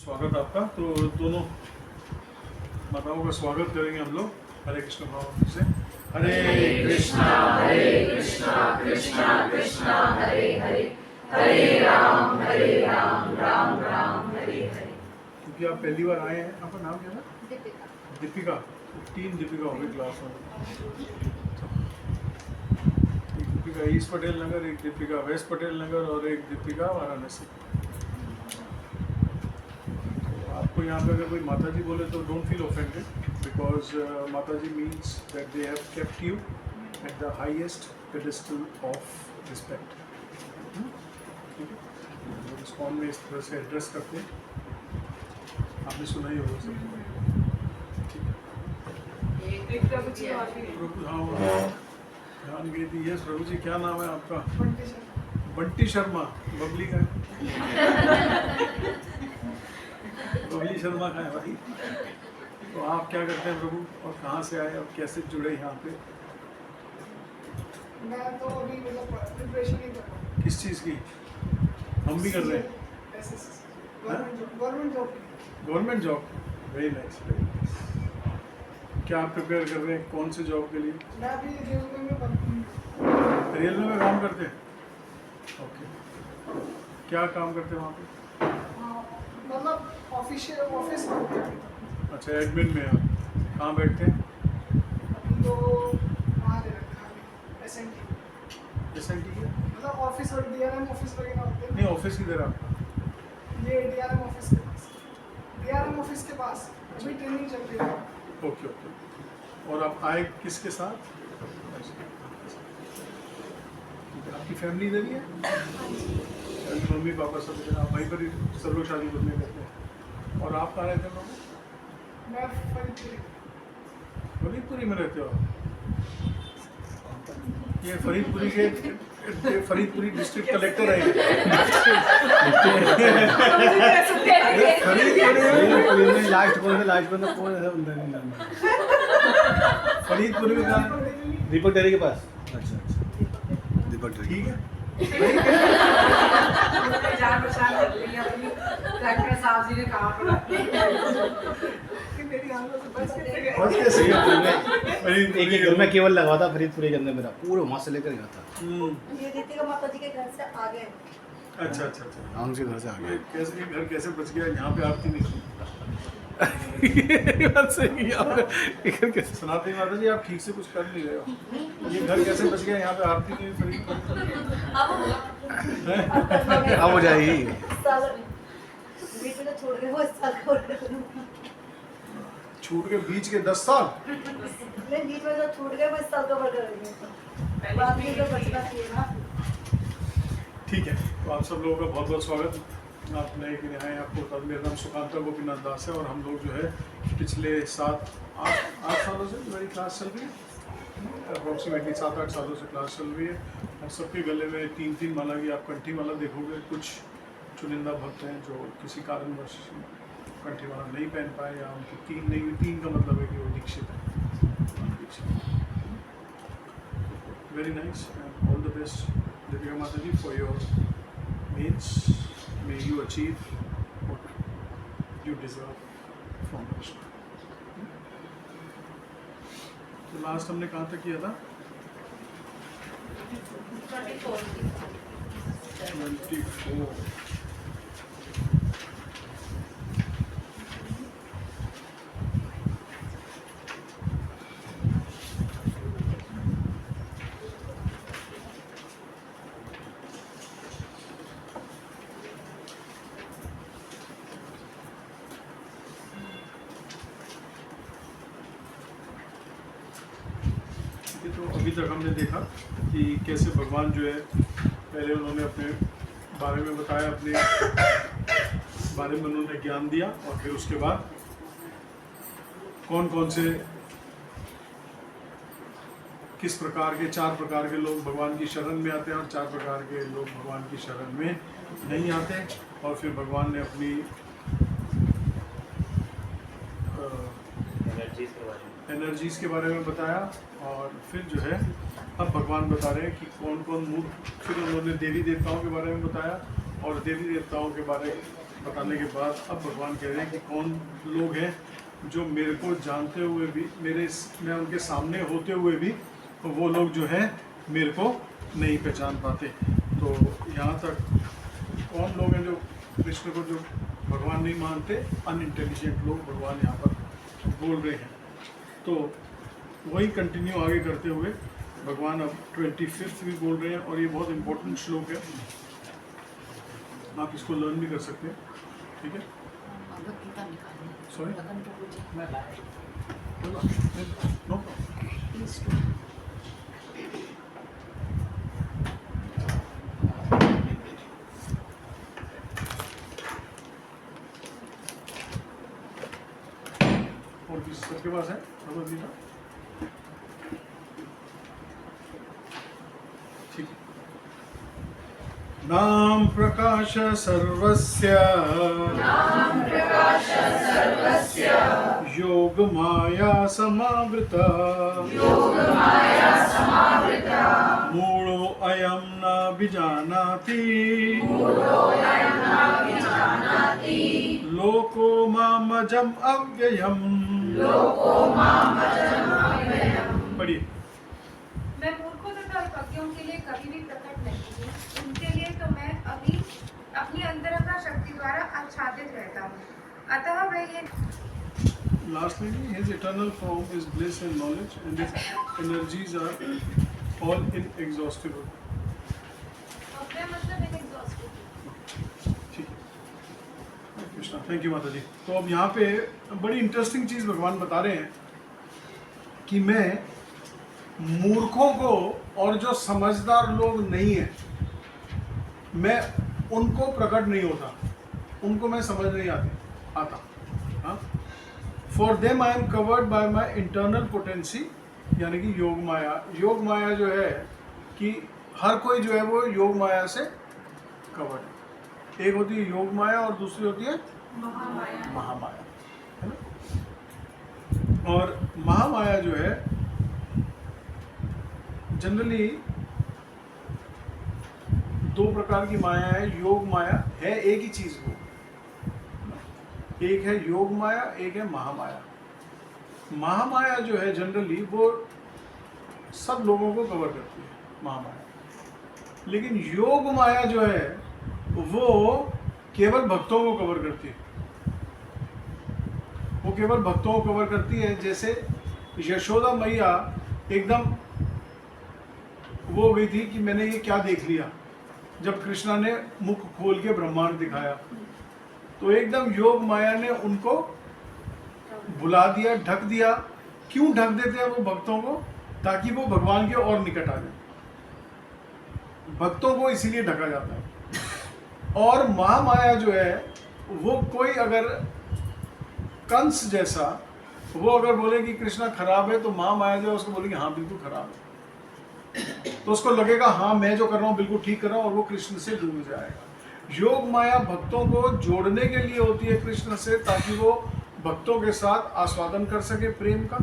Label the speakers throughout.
Speaker 1: स्वागत आपका। तो दोनों माताओं का स्वागत करेंगे हम लोग हरे कृष्ण भाव से। हरे कृष्णा कृष्णा कृष्णा हरे हरे, हरे राम राम राम हरे हरे। क्योंकि आप पहली बार आए हैं, आपका नाम क्या था? दीपिका। 3 दीपिका हो गई क्लास में। एक दीपिका ईस्ट पटेल नगर, एक दीपिका वेस्ट पटेल नगर और एक दीपिका वाराणसी। आपको यहाँ पे अगर कोई माता जी बोले तो डोंट फील ऑफेंडेड, बिकॉज माता जी means that they have kept you at the highest pedestal of respect. ठीक है, इस्कॉन में इस तरह से एड्रेस करते हैं, आपने सुना ही होगा सब। प्रभु, हाँ ध्यान गई थी। यस प्रभु जी, क्या नाम है आपका? बंटी शर्मा। बबली का बबली शर्मा का है भाई। तो आप क्या करते हैं प्रभु, और कहाँ से आए और कैसे जुड़े यहाँ पे?
Speaker 2: मैं तो अभी मतलब प्रिपरेशन ही कर रहा हूँ।
Speaker 1: किस चीज़ की? हम भी कर रहे हैं
Speaker 2: government job.
Speaker 1: Government job. Very nice, very nice. क्या आप प्रिपेयर कर रहे हैं, कौन से जॉब के लिए?
Speaker 2: मैं अभी रेलवे में बनती
Speaker 1: रेलवे में काम करते हैं? ओके, क्या काम करते हैं वहाँ पे?
Speaker 2: मतलब ऑफिस में।
Speaker 1: अच्छा, एडमिन में आप कहाँ बैठते हैं?
Speaker 2: अभी तो वहाँ दे रखा है SNT।
Speaker 1: SNT है?
Speaker 2: मतलब ऑफिस और DRM ऑफिस वगैरह होते हैं।
Speaker 1: नहीं, ऑफिस किधर है आपका?
Speaker 2: ये DRM ऑफिस के पास। DRM ऑफिस के पास अभी ट्रेनिंग चल रही है।
Speaker 1: Okay okay. और आप आए किसके साथ? आपकी फैमिली इधर ही है? मम्मी पापा सब इधर, आप वहीं पर ही सब लोग शादी करने करते हैं। और आप कहाँ रहते हो?
Speaker 2: मैं फरीदपुरी।
Speaker 1: फरीदपुरी में रहते हो? ये फरीदपुरी डिस्ट्रिक्ट कलेक्टर है। फरीदपुरी में कहाँ?
Speaker 3: दीपक डेरी के पास। अच्छा, दीपक डेरी।
Speaker 1: ठीक है।
Speaker 4: जान पहचान कर ली अपनी, कलेक्टर साहब जी ने कहा पड़ा
Speaker 2: कि मेरी हालत से बच के गए।
Speaker 1: बस कैसे गए?
Speaker 3: एक ही घर में केवल लगा था फरीदपुरी के अंदर, मेरा पूरे वहाँ से लेकर गया था।
Speaker 4: ये दीदी का माता जी के घर से आगे।
Speaker 1: अच्छा अच्छा अच्छा।
Speaker 3: हाँ, उनके घर से आ
Speaker 1: ये कैसे, ये घर कैसे बच गया? यहाँ पे आरती नहीं सुनी।
Speaker 3: गया। बात सही है। और ये घर कैसे?
Speaker 1: सनातनी माता जी, आप ठीक से कुछ कर नहीं रहे हो। ये घर कैसे बच गया? यहाँ पे आरती नहीं हुई फरीदपुर।
Speaker 3: अब हो जाएगी।
Speaker 4: बीच में छोड़ गए वो इस साल को।
Speaker 1: छूट के बीच के 10 साल।
Speaker 4: नहीं, बीच में जो छूट गए वो इस साल का बर्गर है। बाद में तो बचना चाहिए ना।
Speaker 1: ठीक है, तो आप सब लोगों का बहुत बहुत स्वागत। आप नए के नए आपको, मेरा नाम सुकांता गोपीनाथ दास है और हम लोग जो है पिछले 7-8 सालों से मेरी क्लास चल रही है। अप्रॉक्सीमेटली 7-8 सालों से क्लास चल रही है और सबके गले में 3-3 माला की आप कंठी माला देखोगे। कुछ चुनिंदा भक्त हैं जो किसी कारणवश कंठी माला नहीं पहन पाए या उनकी 3 नहीं हुई। 3 का मतलब है कि वो दीक्षित है। Very nice and all the best Deepika माता जी for your means. May you achieve what you deserve from Krishna. तो लास्ट हमने कहाँ तक किया था? 24। तो अभी तक हमने देखा कि कैसे भगवान जो है, पहले उन्होंने अपने बारे में बताया, अपने बारे में उन्होंने ज्ञान दिया और फिर उसके बाद कौन कौन से, किस प्रकार के, 4 प्रकार के लोग भगवान की शरण में आते हैं और 4 प्रकार के लोग भगवान की शरण में नहीं आते। और फिर भगवान ने अपनी एनर्जीज़ के बारे में बताया। और फिर जो है अब भगवान बता रहे हैं कि कौन कौन मूर्ख, फिर उन्होंने देवी देवताओं के बारे में बताया और देवी देवताओं के बारे बताने के बाद अब भगवान कह रहे हैं कि कौन लोग हैं जो मेरे को जानते हुए भी मैं उनके सामने होते हुए भी वो लोग जो है मेरे को नहीं पहचान पाते। तो यहाँ तक कौन लोग हैं जो कृष्ण को जो भगवान नहीं मानते, अनइंटेलिजेंट लोग भगवान यहाँ पर बोल रहे हैं। तो वही कंटिन्यू आगे करते हुए भगवान अब 25th भी बोल रहे हैं और ये बहुत इंपॉर्टेंट श्लोक है, आप इसको लर्न भी कर सकते हैं। ठीक है,
Speaker 5: भगवत गीता निकालिए।
Speaker 1: सॉरी
Speaker 5: लगन प्रभु जी
Speaker 1: नो
Speaker 5: प्लीज
Speaker 1: और किस सबके पास है भगवत गीता? ठीक है। नाम प्रकाश सर्वस्य योग माया समावृता मूढ़ो अयं न विजानाति लोको मामजम् अव्ययम्। पढ़िए।
Speaker 6: मैं मूर्खों तथा अज्ञों के लिए कभी भी प्रकट नहीं हूँ, उनके लिए तो मैं अभी अपनी अंतरंगा शक्ति द्वारा आच्छादित रहता हूँ। अतः वह ये
Speaker 1: Lastly, his eternal form is bliss and knowledge, and his energies are all inexhaustible.
Speaker 6: अपने मतलब inexhaustible।
Speaker 1: ठीक है, कृष्णा, थैंक यू माता जी। तो अब यहाँ पे बड़ी इंटरेस्टिंग चीज़ भगवान बता रहे हैं कि मैं मूर्खों को और जो समझदार लोग नहीं हैं, मैं उनको प्रकट नहीं होता, उनको मैं समझ नहीं आता। हाँ, for them I am covered by my internal potency, यानी कि योग माया। योग माया जो है कि हर कोई जो है वो योग माया से कवर्ड है। एक होती है योग माया और दूसरी होती है महामाया, है ना। और महामाया जो है जनरली दो प्रकार की माया है। योग माया है एक ही चीज को, एक है योग माया, एक है महामाया। महामाया जो है जनरली वो सब लोगों को कवर करती है, महामाया। लेकिन योग माया जो है वो केवल भक्तों को कवर करती है, वो केवल भक्तों को कवर करती है। जैसे यशोदा मैया एकदम वो हो गई थी कि मैंने ये क्या देख लिया, जब कृष्णा ने मुख खोल के ब्रह्मांड दिखाया तो एकदम योग माया ने उनको बुला दिया, ढक दिया। क्यों ढक देते हैं वो भक्तों को? ताकि वो भगवान के और निकट आ जाए, भक्तों को इसीलिए ढका जाता है। और महामाया जो है वो कोई अगर कंस जैसा वो अगर बोले कि कृष्णा खराब है, तो महामाया जो है उसको बोलेगी हाँ बिल्कुल खराब है, तो उसको लगेगा हाँ मैं जो कर रहा हूँ बिल्कुल ठीक कर रहा हूँ, और वो कृष्ण से दूर जाएगा। योग माया भक्तों को जोड़ने के लिए होती है कृष्ण से, ताकि वो भक्तों के साथ आस्वादन कर सके प्रेम का,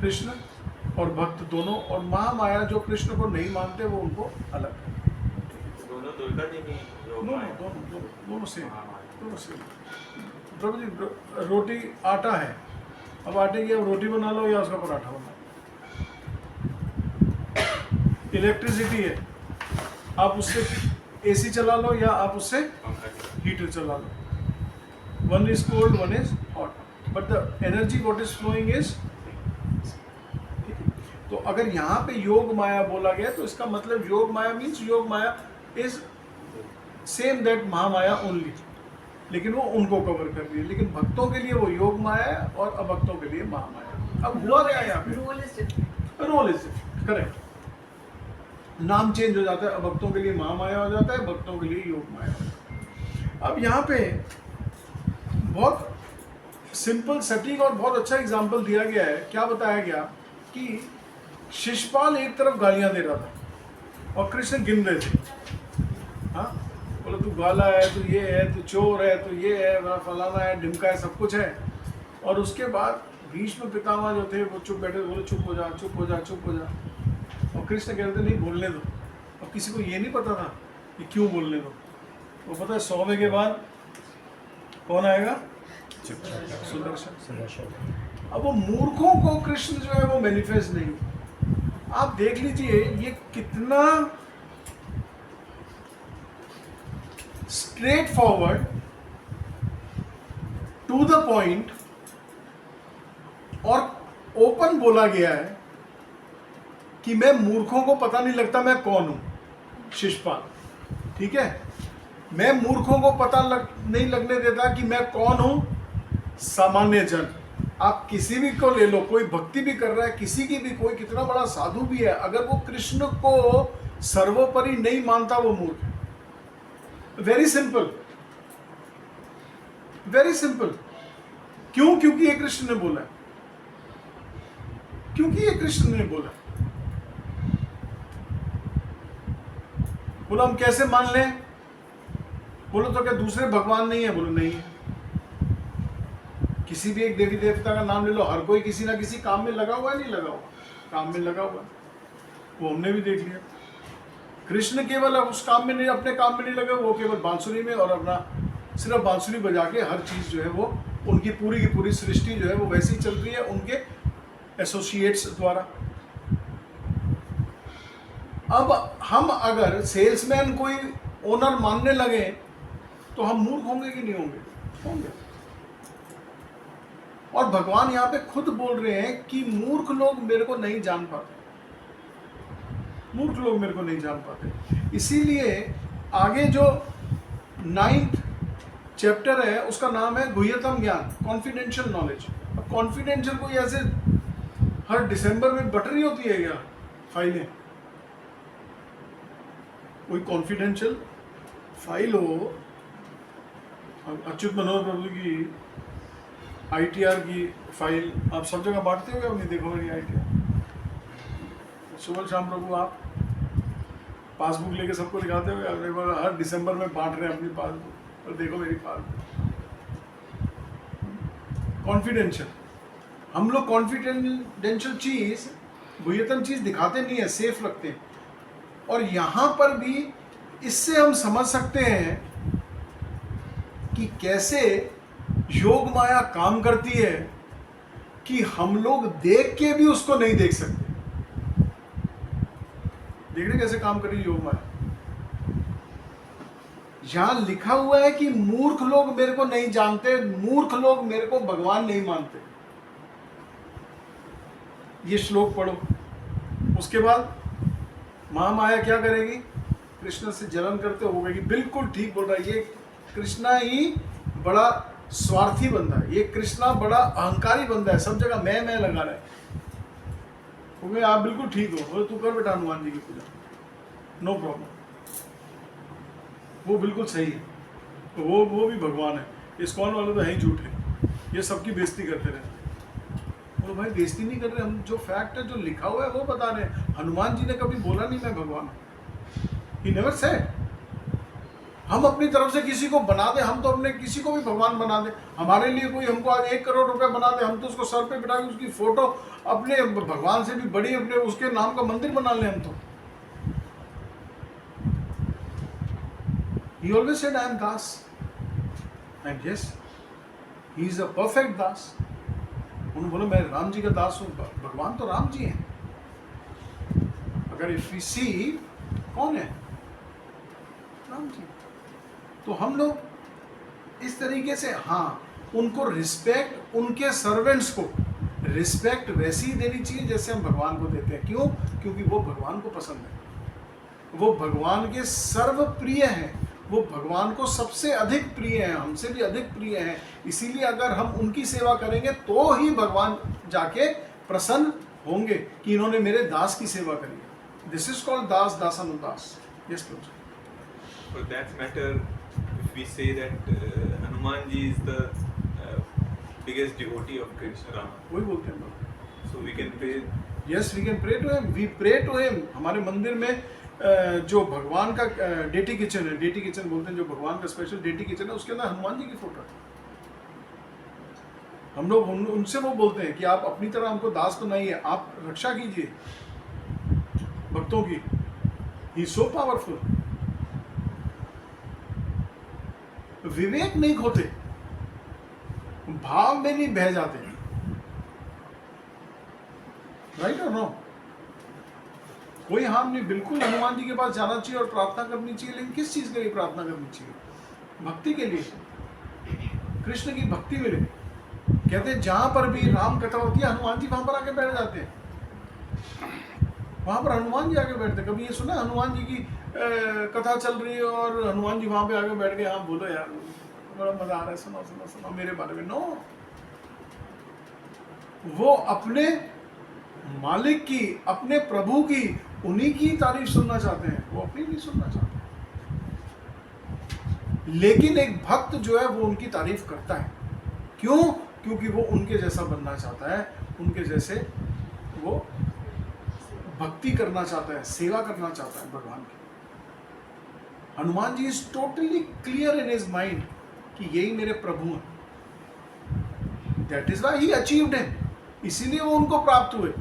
Speaker 1: कृष्ण और भक्त दोनों। और महामाया जो कृष्ण को नहीं मानते वो उनको अलग है। दोनों सेम। प्रभु जी रोटी आटा है, अब आटे की अब रोटी बना लो या उसका पराठा बना लो। इलेक्ट्रिसिटी है, आप उससे एसी चला लो या आप उससे हीटर चला लो। One is cold, one is hot, but the energy what is flowing is. तो अगर यहाँ पे योग माया बोला गया तो इसका मतलब योग Maya means Yog Maya is same that Mahamaya only, लेकिन वो उनको कवर कर रही है। लेकिन भक्तों के लिए वो योग माया है और अभक्तों के लिए महामाया। अब हुआ क्या यहाँ पे? रोल इज करेक्ट, नाम चेंज हो जाता है, अभक्तों के लिए महामाया हो जाता है, भक्तों के लिए योग माया हो जाता है। अब यहाँ पे बहुत सिंपल, सटीक और बहुत अच्छा एग्जाम्पल दिया गया है। क्या बताया गया कि शिशुपाल एक तरफ गालियां दे रहा था और कृष्ण गिन रहे थे। हाँ, बोले तू गाला है, तू ये है, तू चोर है, तू ये है, फलाना है, ढिमका है, सब कुछ है। और उसके बाद भीष्म पितामह जो थे वो चुप बैठे, बोले चुप हो जा, चुप हो जा, चुप हो जा। और कृष्ण कहते नहीं बोलने दो। अब किसी को ये नहीं पता था कि क्यों बोलने दो, वो पता है 100वें के बाद कौन आएगा? सुदर्शन। अब वो मूर्खों को कृष्ण जो है वो मैनिफेस्ट नहीं। आप देख लीजिए ये कितना straight forward, to the point और ओपन बोला गया है कि मैं मूर्खों को पता नहीं लगता मैं कौन हूं, शिषपाल, ठीक है? मैं मूर्खों को पता नहीं लगने देता कि मैं कौन हूं, सामान्य जन। आप किसी भी को ले लो, कोई भक्ति भी कर रहा है, किसी की भी, कोई कितना बड़ा साधु भी है, अगर वो कृष्ण को सर्वोपरि नहीं मानता वो मूर्ख है। Very simple, very simple. क्यों? क्योंकि ये कृष्ण ने बोला है, क्योंकि ये कृष्ण ने बोला। बोलो हम कैसे मान लें? बोलो तो क्या दूसरे भगवान नहीं है? बोलो नहीं है। किसी भी एक देवी देवता का नाम ले लो, हर कोई किसी ना किसी काम में लगा हुआ है, नहीं लगा हुआ? काम में लगा हुआ है, वो हमने भी देख लिया। कृष्ण केवल अब उस काम में नहीं, अपने काम में नहीं लगे, वो केवल बांसुरी में और अपना सिर्फ बांसुरी बजा के हर चीज जो है वो उनकी पूरी की पूरी सृष्टि जो है वो वैसी चल रही है उनके एसोसिएट्स द्वारा। अब हम अगर सेल्समैन कोई ओनर मानने लगे तो हम मूर्ख होंगे कि नहीं होंगे? होंगे। और भगवान यहाँ पे खुद बोल रहे हैं कि मूर्ख लोग मेरे को नहीं जान पाते, मूर्ख लोग मेरे को नहीं जान पाते। इसीलिए आगे जो 9th चैप्टर है उसका नाम है गुह्यतम ज्ञान, कॉन्फिडेंशियल नॉलेज। अब कॉन्फिडेंशियल कोई ऐसे हर दिसंबर में बट रही होती है क्या फाइलें? कोई कॉन्फिडेंशियल फाइल हो, अच्युत मनोहर प्रभु की ITR की फाइल आप सब जगह बांटते हो या नहीं? देखो मेरी ITR, सुबह शाम प्रभु आप पासबुक लेके सबको दिखाते हो या हर दिसंबर में बांट रहे हैं अपनी पासबुक और देखो मेरी पासबुक? कॉन्फिडेंशियल, हम लोग कॉन्फिडेंशियल चीज, गुह्यतम चीज दिखाते नहीं है, सेफ रखते हैं। और यहां पर भी इससे हम समझ सकते हैं कि कैसे योग माया काम करती है कि हम लोग देख के भी उसको नहीं देख सकते। देख रहे कैसे काम कर रही है योग माया? यहां लिखा हुआ है कि मूर्ख लोग मेरे को नहीं जानते, मूर्ख लोग मेरे को भगवान नहीं मानते। ये श्लोक पढ़ो, उसके बाद महामाया क्या करेगी? कृष्ण से जलन करते हो गई, बिल्कुल ठीक बोल रहा है, ये कृष्णा ही बड़ा स्वार्थी बंदा है, ये कृष्णा बड़ा अहंकारी बंदा है, सब जगह मैं लगा रहा है। तो आप बिल्कुल ठीक हो, तू कर बेटा हनुमान जी की पूजा, नो प्रॉब्लम, वो बिल्कुल सही है। तो वो भी भगवान है। इस्कॉन वाले तो है ही झूठे, ये सबकी बेइज्जती करते रहते हैं। बोलो भाई बेइज्जती नहीं कर रहे हम, जो फैक्ट है, जो लिखा हुआ है वो बता रहे हैं। हनुमान जी ने कभी बोला नहीं मैं भगवान हूँ, ही नेवर सेड। हम अपनी तरफ से किसी को बना दे, हम तो अपने किसी को भी भगवान बना दे। हमारे लिए कोई हमको आज 1 करोड़ रुपए बना दे, हम तो उसको सर पे बिठा के उसकी फोटो अपने भगवान से भी बड़ी अपने उसके नाम का मंदिर बना लें हम तो। He always said, I am Das. And yes, he is a perfect Das. उन्होंने बोला मैं राम जी का दास हूँ, भगवान तो राम जी हैं। अगर इफ वी सी कौन है? राम जी। तो हम लोग इस तरीके से, हाँ, उनको रिस्पेक्ट, उनके सर्वेंट्स को रिस्पेक्ट वैसी ही देनी चाहिए जैसे हम भगवान को देते हैं। क्यों? क्योंकि वो भगवान को पसंद है, वो भगवान के सर्व प्रिय हैं, वो भगवान को सबसे अधिक प्रिय हैं, हमसे भी अधिक प्रिय हैं। इसीलिए अगर हम उनकी सेवा करेंगे तो ही भगवान जाके प्रसन्न होंगे कि इन्होंने मेरे दास की सेवा करी है। This is called das dasanudas. Yes please.
Speaker 7: For that matter, if we say that Hanuman ji is the biggest devotee of Krishna Rama,
Speaker 1: वही बोलते हैं लोग।
Speaker 7: so we can pray.
Speaker 1: Yes, we can pray to him. We pray to him. हमारे मंदिर में जो भगवान का डेटी किचन है, डेटी किचन बोलते हैं, जो भगवान का स्पेशल डेटी किचन है, उसके अंदर हनुमान जी की फोटो है। हम लोग उनसे वो बोलते हैं कि आप अपनी तरह हमको दास बनाइए, आप रक्षा कीजिए भक्तों की। He is so powerful. विवेक नहीं खोते, भाव में नहीं बह जाते। राइट और नो? कोई हार्म नहीं, बिल्कुल हनुमान जी के पास जाना चाहिए और प्रार्थना करनी चाहिए, लेकिन किस चीज के लिए प्रार्थना करनी चाहिए? भक्ति के लिए, कृष्ण की भक्ति मिले। कहते हैं जहां पर भी राम कथा होती है हनुमान जी वहां पर आके बैठ जाते हैं, वहां पर हनुमान जी आके बैठते। कभी ये सुना हनुमान जी की कथा चल रही है और हनुमान जी वहां पे आके बैठ गए, हाँ बोलो यार बड़ा मजा आ रहा है, सुनो सुनो सुनो मेरे बारे में? नो, वो अपने मालिक की, अपने प्रभु की, उन्हीं की तारीफ सुनना चाहते हैं, वो अपनी नहीं सुनना चाहते। लेकिन एक भक्त जो है वो उनकी तारीफ करता है। क्यों? क्योंकि वो उनके जैसा बनना चाहता है, उनके जैसे वो भक्ति करना चाहता है, सेवा करना चाहता है भगवान की। Hanuman ji is totally clear in his mind कि यही मेरे प्रभु हैं। That is why he achieved him, इसीलिए वो उनको प्राप्त हुए,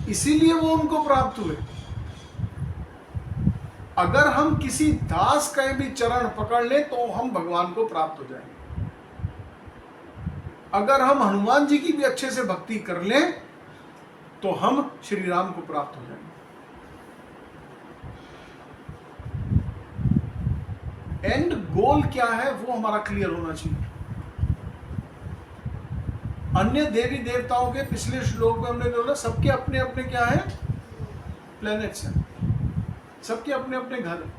Speaker 1: इसीलिए वो उनको प्राप्त हुए। अगर हम किसी दास का भी चरण पकड़ लें तो हम भगवान को प्राप्त हो जाएंगे। अगर हम हनुमान जी की भी अच्छे से भक्ति कर लें तो हम श्री राम को प्राप्त हो जाएंगे। एंड गोल क्या है वो हमारा क्लियर होना चाहिए। अन्य देवी देवताओं के पिछले श्लोक में हमने बोला सबके अपने अपने क्या है, प्लैनेट्स हैं, सबके अपने अपने घर हैं।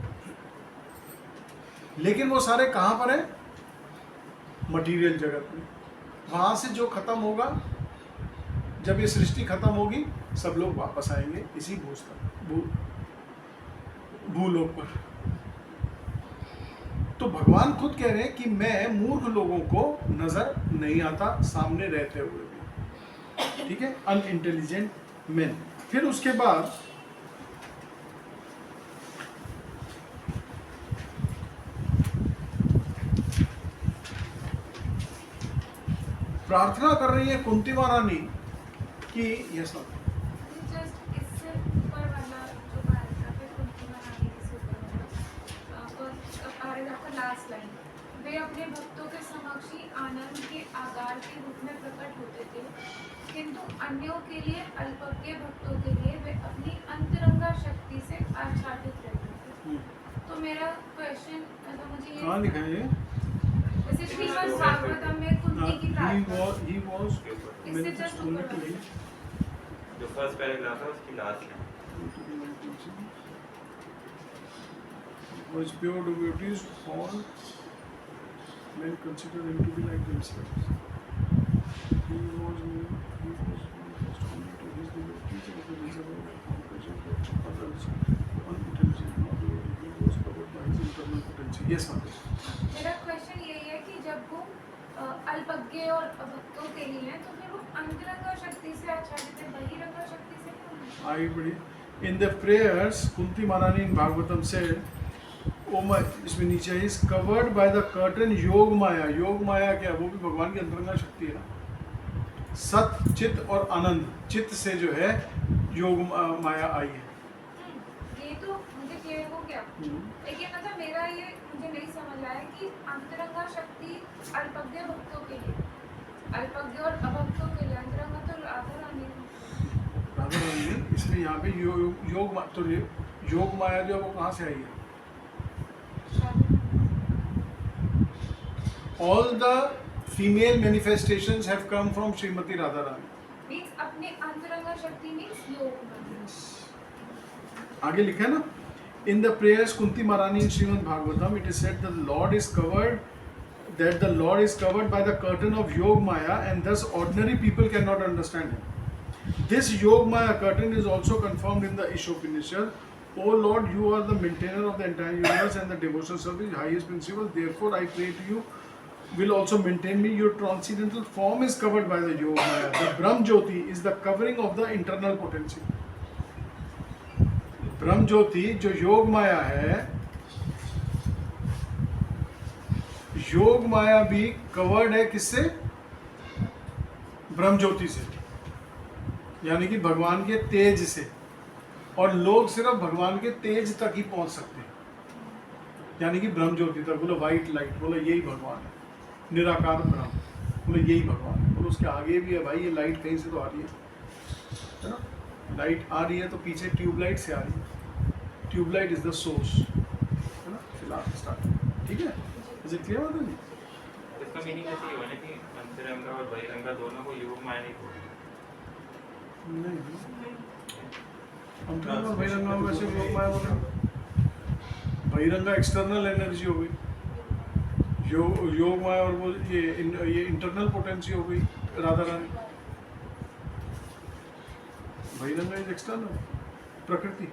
Speaker 1: लेकिन वो सारे कहां पर हैं? मटीरियल जगत में। वहां से जो खत्म होगा, जब ये सृष्टि खत्म होगी, सब लोग वापस आएंगे इसी भूलोक पर। तो भगवान खुद कह रहे हैं कि मैं मूर्ख लोगों को नजर नहीं आता सामने रहते हुए भी, ठीक है, अनइंटेलिजेंट मैन। फिर उसके बाद प्रार्थना कर रही है कुंती महारानी कि यस
Speaker 6: जस्ट इससे ऊपर वाला जो पैराग्राफ है कुंती महारानी के ऊपर पैराग्राफ का लास्ट लाइन, वे अपने भक्तों के समक्ष ही आनंद के आगार के रूप में प्रकट होते थे, किंतु अन्यों के लिए, अल्पज्ञ भक्तों के लिए वे अपनी अंतरंगा शक्ति से आच्छादित रहते थे। तो मेरा क्वेश्चन, मतलब मुझे ये
Speaker 1: कहाँ लिखा है ये?
Speaker 6: जैसे श्रीमद् भागवतम में कुंती की प्रार्थना,
Speaker 1: he was
Speaker 6: इससे just ऊपर वाला।
Speaker 7: जो फर्स्ट पैराग्राफ है उसकी last line,
Speaker 1: was pure devotees, all men considered him to be like themselves. He was manifest only to his devotees as a reservoir of compassion for others, unintelligent, not devotee. He was covered by his internal potential. Yes, ma'am.
Speaker 6: मेरा question यही है कि जब वो अल्पज्ञ और अभक्तों के लिए हैं, तो फिर वो अंतरंगा शक्ति से आच्छादित है, बहिरंगा शक्ति से क्यों नहीं?
Speaker 1: आगे बढ़िए। In the prayers, Kunti Maharani in Bhagavatam said, "Oh my," इसमें नीचे is covered by the curtain योग माया। योग माया क्या? वो भी भगवान की अंतरंगा शक्ति है ना। सत, चित और आनंद, चित्त से जो है योग माया आई है।
Speaker 6: ये तो मुझे क्लियर हो गया, लेकिन मतलब मेरा ये मुझे नहीं समझ आया कि अंतरंगा शक्ति अल्पज्ञ भक्तों के लिए, अल्पज्ञ और अभक्तों के लिए, अंतरंगा तो राधा रानी है।
Speaker 1: राधा रानी है, इसलिए यहाँ पे योग माया जो है वो कहाँ से आई है? All the female manifestations have come from Srimati Radharani.
Speaker 6: Means अपने अंतरंगा शक्ति मीन्स योग माया।
Speaker 1: आगे लिखा है ना, in the prayers Kunti Maharani in Srimad Bhagavatam it is said that the Lord is covered by the curtain of Yog Maya, and thus ordinary people cannot understand him. This Yog Maya curtain is also confirmed in the Ishopanishad. O Lord, you are the maintainer of the entire universe and the devotional service, highest principle. Therefore, I pray to you, will also maintain me. Your transcendental form is covered by the Yog Maya. The Brahm Jyoti is the covering of the internal potency. ब्रह्म ज्योति जो योग माया है, योग माया भी covered है किससे? ब्रह्म ज्योति से, यानी कि भगवान के तेज से। और लोग सिर्फ भगवान के तेज तक ही पहुंच सकते हैं। यानी कि ब्रह्म ज्योति तक, बोलो वाइट लाइट, बोलो यही भगवान है, निराकार ब्रह्म, बोलो यही भगवान है। बोलो उसके आगे भी है भाई, ये लाइट कहीं से तो आ रही है ना, लाइट आ रही है तो पीछे ट्यूबलाइट से आ रही है, ट्यूबलाइट इज द सोर्स, है ना। फिलहाल स्टार्ट, ठीक है, मुझे क्लियर बात है जी?
Speaker 8: इसका मीनिंग ऐसे ही हुआ ना कि अंतरंगा और बहिरंगा दोनों को योग माया नहीं बोलते।
Speaker 1: नहीं, अंतरंगा और बहिरंगा में से योग माया बोल रहे हैं। बहिरंगा एक्सटर्नल एनर्जी हो गई, योग माया और वो ये इंटरनल पोटेंसी हो गई राधा रानी। बहिरंगा इज एक्सटर्नल, प्रकृति,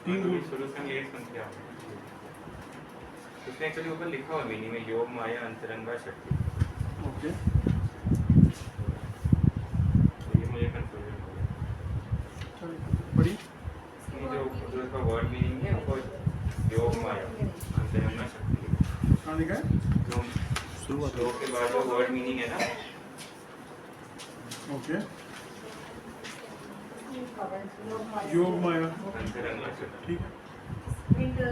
Speaker 1: तीन
Speaker 8: अभी
Speaker 1: रूप।
Speaker 8: शुरू से लेट सुन के आओ। इसमें एक्चुअली ऊपर लिखा हुआ मीनिंग में योग माया अंतरंगा शक्ति,
Speaker 1: ओके,
Speaker 8: तो ये मुझे कंफ्यूजन हो गया।
Speaker 1: चलिए बड़ी
Speaker 8: जो इसका वर्ड मीनिंग है वो योग माया अंतरंगा शक्ति,
Speaker 1: कहाँ लिखा है?
Speaker 8: जो योग के बाद जो वर्ड मीनिंग है ना,
Speaker 1: ओके, योग माया,
Speaker 8: अंतरंगा शक्ति।
Speaker 1: ठीक है,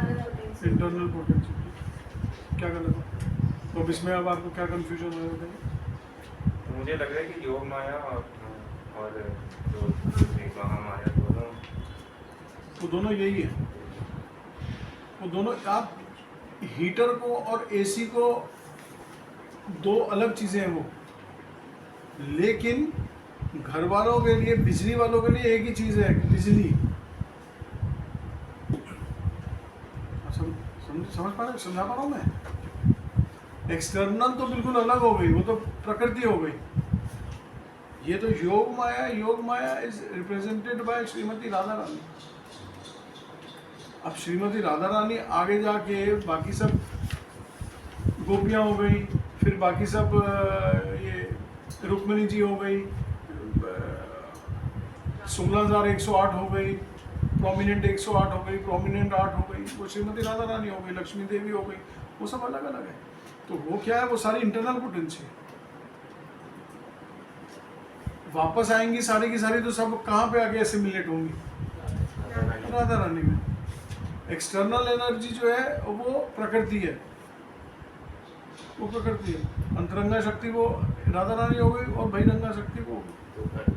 Speaker 1: इंटरनल पोटेंसी, क्या गलत है? तो अब इसमें अब आपको क्या कंफ्यूजन हो रहा है?
Speaker 8: तो मुझे लग रहा है कि योग माया और जो महामाया दोनों
Speaker 1: वो दोनों यही है, वो दोनों, आप हीटर को और एसी को दो अलग चीज़ें हैं वो, लेकिन घर वालों के लिए, बिजली वालों के लिए एक ही चीज़ है, बिजली। समझ पा रहे, समझा पा रहा हूँ मैं? एक्सटर्नल तो बिल्कुल अलग हो गई, वो तो प्रकृति हो गई। ये तो Yog Maya is represented by Shrimati Radha Rani. अब श्रीमती राधा रानी आगे जाके बाकी सब गोपियाँ हो गई, फिर बाकी सब ये रुक्मिणी जी हो गई, 16,108 हो गई, प्रोमिनेंट 108 हो गई, प्रोमिनेंट 8 हो गई, वो श्रीमती राधा रानी हो गई, लक्ष्मी देवी हो गई, वो सब अलग अलग है। तो वो क्या है, वो सारी इंटरनल पोटेंसी है। वापस आएंगी सारी की सारी तो सब कहाँ पे आके एसिमिलेट होंगी? राधा रानी में। एक्सटर्नल एनर्जी जो है वो प्रकृति है, वो प्रकृति है। अंतरंगा शक्ति वो राधा रानी हो गई और बहिरंगा शक्ति वो हो गई।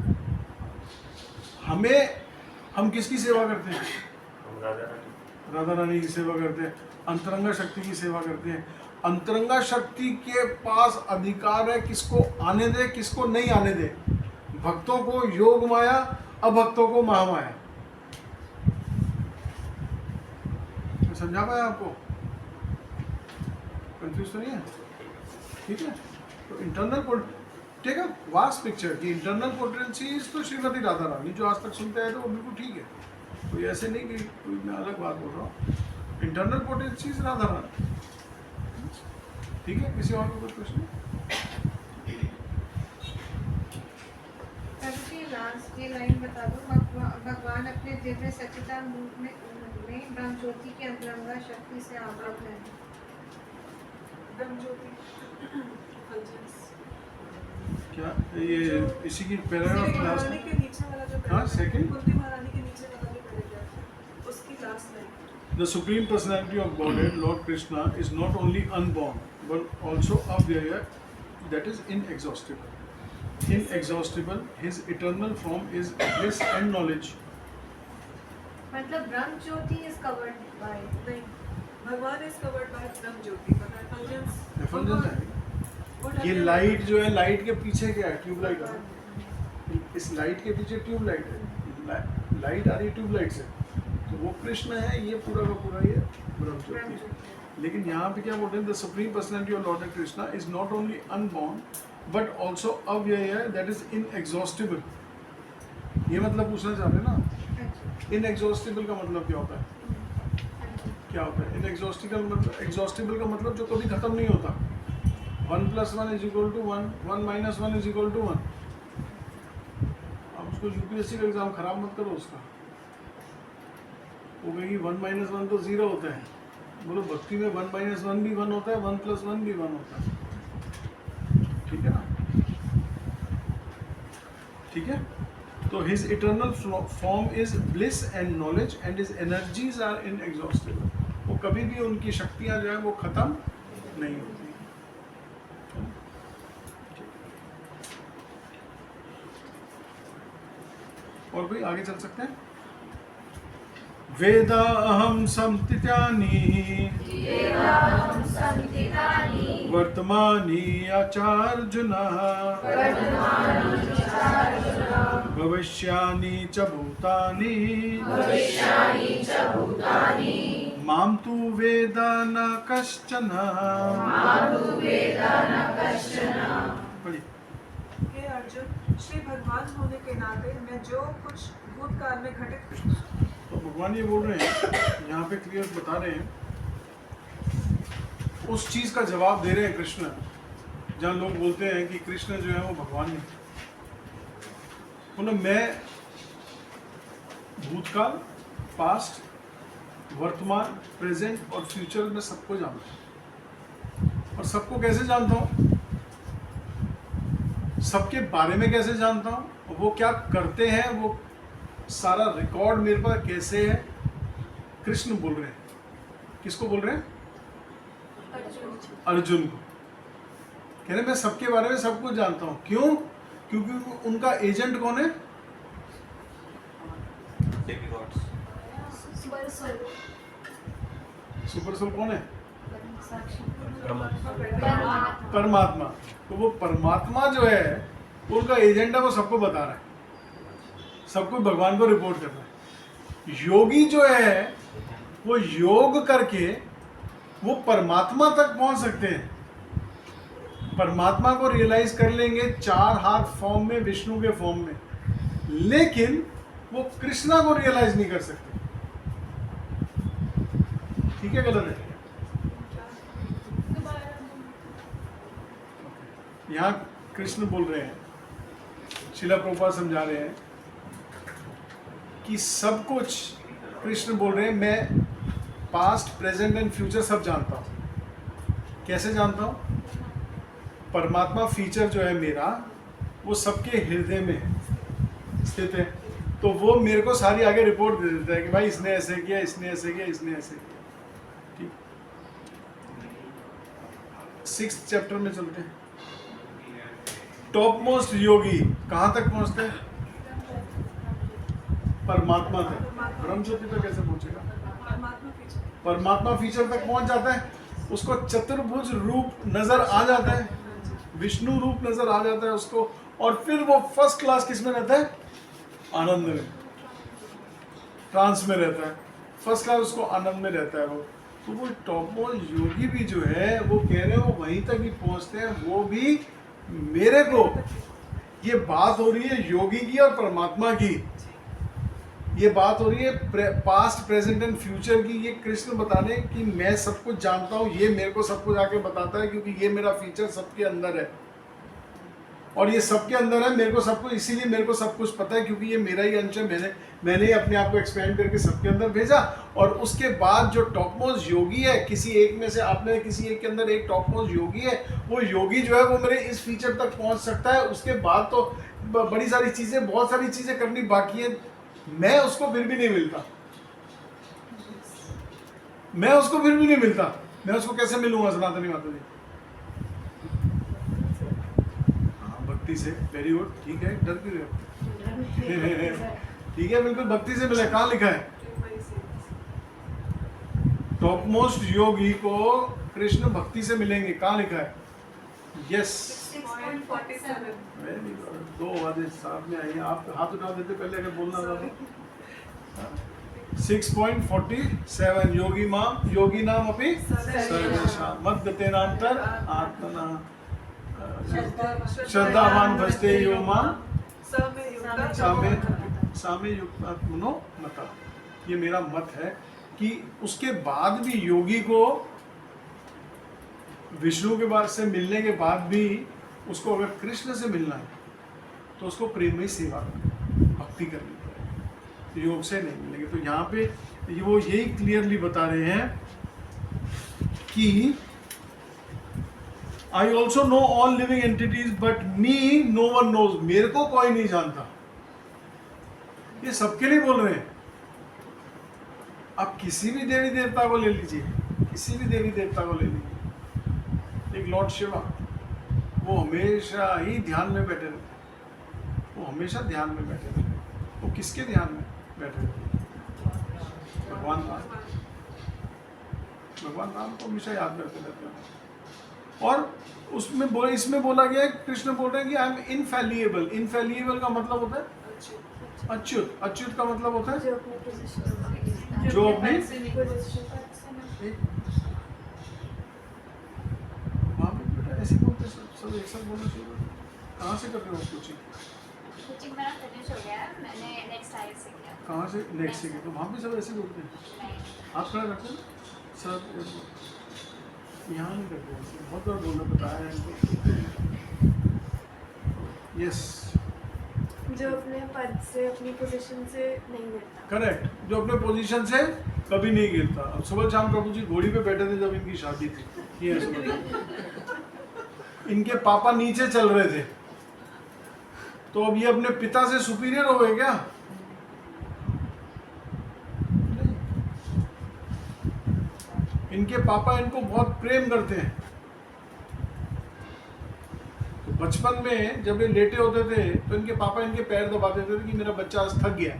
Speaker 1: हम किसकी सेवा करते हैं?
Speaker 8: हम
Speaker 1: राधा रानी की सेवा करते हैं, अंतरंगा शक्ति की सेवा करते हैं। अंतरंगा शक्ति के पास अधिकार है किसको आने दे, किसको नहीं आने दे। भक्तों को योग माया, अभक्तों को महामाया। समझा पाया आपको? कंफ्यूज तो नहीं है? ठीक है। तो internal take a vast picture की इंटरनल पोटेंसीज तो श्रीमती राधा रानी जो आज तक सुनते हैं तो वो बिल्कुल ठीक है, कोई ऐसे नहीं कि कोई मैं अलग बात बोल रहा हूँ। इंटरनल पोटेंसीज राधा रानी, ठीक है। किसी और को कोई प्रश्न?
Speaker 6: लास्ट ये लाइन बता दो, भगवान अपने दिव्य सच्चिदानंद रूप में ब्रह्म ज्योति के अंतरंगा शक्ति से आवृत है।
Speaker 2: ब्रह्म ज्योति
Speaker 1: क्या ये इसी की पैराग्राफ लास्ट
Speaker 2: महारानी के नीचे वाला जो
Speaker 1: हाँ सेकंड,
Speaker 2: कुंती महारानी के नीचे वाला जो पैराग्राफ है उसकी last line.
Speaker 1: The Supreme Personality of Godhead, Lord Krishna, is not only unborn but also avyaya, that is inexhaustible. Inexhaustible, his eternal form is bliss and knowledge.
Speaker 4: मतलब ब्रह्म ज्योति इज कवर्ड बाय
Speaker 2: नहीं, भगवान is covered by Brahma Jyoti, but effulgence
Speaker 1: Effulgence है ये light जो है, light के पीछे क्या है? ट्यूबलाइट है। इस लाइट के पीछे ट्यूबलाइट है, लाइट आ रही है ट्यूबलाइट से, तो वो कृष्ण है, ये पूरा का पूरा ये ब्रह्म ज्योति है। लेकिन यहाँ पे क्या बोलते हैं? The supreme personality of Lord Krishna is not only unborn but also अव्यय, दैट इज इनएग्जॉस्टिबल। ये मतलब पूछना चाह रहे हैं ना, इनएग्जॉस्टिबल का मतलब क्या होता है? क्या होता है इनएग्जॉस्टिबल? मतलब एग्जॉस्टिबल का मतलब जो कभी खत्म नहीं होता। 1 + 1 = 1, 1 - 1 = 1। आप उसको यूपीएससी का एग्जाम खराब मत करो उसका, वो कहेगी 1 - 1 तो 0 होता है। बोलो भक्ति में 1 - 1 भी 1 होता है, 1 + 1 भी 1 होता है, ठीक है ना? ठीक है। तो his eternal form is bliss and knowledge and his energies are inexhaustible. वो कभी भी उनकी शक्तियां जो है वो खत्म नहीं होती। और कोई आगे चल सकते हैं? वेदा अहम संतितानि वर्तमानी आचार्जुन भविष्यानि च भूतानि माम तु वेद न कश्चन। पढ़िए।
Speaker 9: हे अर्जुन, श्री भगवान होने के नाते मैं जो कुछ भूतकाल में घटित,
Speaker 1: तो भगवान ये बोल रहे हैं, यहाँ पे क्लियर बता रहे हैं, उस चीज का जवाब दे रहे हैं कृष्ण, जहाँ लोग बोलते हैं कि कृष्ण जो है वो भगवान नहीं। मतलब मैं भूतकाल, पास्ट, वर्तमान, प्रेजेंट और फ्यूचर में सबको जानता हूँ। और सबको कैसे जानता हूँ? सबके बारे में कैसे जानता हूँ, वो क्या करते हैं, वो सारा रिकॉर्ड मेरे पास कैसे है। कृष्ण बोल रहे हैं, किसको बोल रहे हैं? अर्जुन को। कह रहे मैं सबके बारे में सब कुछ जानता हूँ। क्यों? क्योंकि उनका एजेंट कौन है? सुपर सोल कौन है? परमात्मा। तो वो परमात्मा जो है उनका एजेंट है, वो सबको बता रहा है, सबको भगवान को रिपोर्ट कर रहा है। योगी जो है वो योग करके वो परमात्मा तक पहुंच सकते हैं, परमात्मा को रियलाइज कर लेंगे 4 हाथ फॉर्म में, विष्णु के फॉर्म में, लेकिन वो कृष्णा को रियलाइज नहीं कर सकते। ठीक है, गलत है? यहाँ कृष्ण बोल रहे हैं, श्रीला प्रभुपाद समझा रहे हैं कि सब कुछ, कृष्ण बोल रहे हैं मैं पास्ट, प्रेजेंट एंड फ्यूचर सब जानता हूँ। कैसे जानता हूँ? परमात्मा फीचर जो है मेरा, वो सबके हृदय में स्थित है, तो वो मेरे को सारी आगे रिपोर्ट दे देता है कि भाई इसने ऐसे किया, इसने ऐसे किया, इसने ऐसे किया। ठीक, 6th चैप्टर में चलते हैं। टॉप मोस्ट योगी कहाँ तक पहुँचते हैं? परमात्मा तक। ब्रह्म ज्योति तक कैसे पहुँचेगा? परमात्मा फीचर तक पहुँच जाता है, उसको चतुर्भुज रूप नजर आ जाता है, विष्णु रूप नजर आ जाता है उसको, और फिर वो फर्स्ट क्लास किस में रहता है? आनंद में, ट्रांस में रहता है, फर्स्ट क्लास उसको आनंद में रहता है वो। तो वो टॉप मोस्ट योगी भी जो है वो कह रहे हैं वो वहीं तक ही पहुँचते हैं, वो भी मेरे को। ये बात हो रही है योगी की और परमात्मा की, ये बात हो रही है पास्ट, प्रेजेंट एंड फ्यूचर की। ये कृष्ण बता रहे हैं कि मैं सब कुछ जानता हूँ, ये मेरे को सब कुछ आके बताता है, क्योंकि ये मेरा फीचर सबके अंदर है, और ये सबके अंदर है, मेरे को सब कुछ, इसीलिए मेरे को सब कुछ पता है, क्योंकि ये मेरा ही अंश है, मैंने ही अपने आप को एक्सपेंड करके सबके अंदर भेजा। और उसके बाद जो टॉप मोस्ट योगी है, किसी एक में से आपने किसी एक के अंदर एक टॉप मोस्ट योगी है, वो योगी जो है वो मेरे इस फीचर तक पहुंच सकता है। उसके बाद तो बड़ी सारी चीज़ें, बहुत सारी चीज़ें करनी बाकी है, मैं उसको फिर भी नहीं मिलता, मैं उसको फिर भी नहीं मिलता। मैं उसको कैसे मिलूंगा सनातनी माता जी? हाँ, भक्ति से। वेरी गुड, ठीक है, डर क्यों रहे हो? ठीक है, बिल्कुल भक्ति से मिले। कहाँ लिखा है? टॉप मोस्ट योगी को कृष्ण भक्ति से मिलेंगे, कहाँ लिखा है? यस,
Speaker 9: 6.47।
Speaker 1: Very good. 2 आवाजें साथ में आई। आप हाथ उठा देते पहले अगर बोलना था तो। 6.47 योगी माम योगी नाम अपि सर्वेषां मद्गतेनांतर आत्मना श्रद्धावान भजते यो माम सामे युक्तात्मनो मता। ये मेरा मत है कि उसके बाद भी योगी को विष्णु के बाद से मिलने के बाद भी उसको अगर कृष्ण से मिलना है तो उसको प्रेम में सेवा करनी, भक्ति करनी पड़ेगी, योग से नहीं मिलेंगे। तो यहाँ पे वो यही क्लियरली बता रहे हैं कि I also know all living entities but me no one knows. मेरे को कोई नहीं जानता, ये सबके लिए बोल रहे हैं। आप किसी भी देवी देवता को ले लीजिए, किसी भी देवी देवता को ले लीजिए, एक लॉर्ड शिवा, वो हमेशा ही ध्यान में बैठे रहते हैं, वो हमेशा ध्यान में बैठे रहते हैं। वो किसके ध्यान में बैठे रहते हैं? भगवान राम। भगवान राम को हमेशा याद करते रहते हैं। और उसमें बोला, इसमें बोला गया है, कृष्ण बोल रहे हैं कि आई एम इनफैलिएबल। इनफैलिएबल का मतलब होता है अच्युत। अच्युत का मतलब होता है
Speaker 4: जो अपने पोजीशन
Speaker 1: जो अपनी वहाँ पे बेटा ऐसे बोलते हैं, सब एक साथ बोलना चाहिए। कहाँ से कर रहे हो कोचिंग?
Speaker 10: कोचिंग मेरा फिनिश हो गया है, मैंने नेक्स्ट आईएल से किया।
Speaker 1: कहाँ से? नेक्स्ट से। तो वहाँ पे सब ऐसे बोलते हैं।
Speaker 10: नहीं,
Speaker 1: आप खड़ा रखते हैं सर, यहाँ नहीं करते हैं, बहुत बार बोलना बताया है इनको। यस,
Speaker 11: जो अपने पद से अपनी पोजीशन से नहीं गिरता।
Speaker 1: करेक्ट, जो अपने पोजीशन से कभी नहीं गिरता। अब सुबह शाम प्रभु जी घोड़ी पे बैठे थे जब इनकी शादी थी, ये इनके पापा नीचे चल रहे थे, तो अब ये अपने पिता से सुपीरियर हो गए क्या? इनके पापा इनको बहुत प्रेम करते हैं। तो बचपन में जब ये लेटे होते थे तो इनके पापा इनके पैर दबा देते थे कि मेरा बच्चा आज थक गया।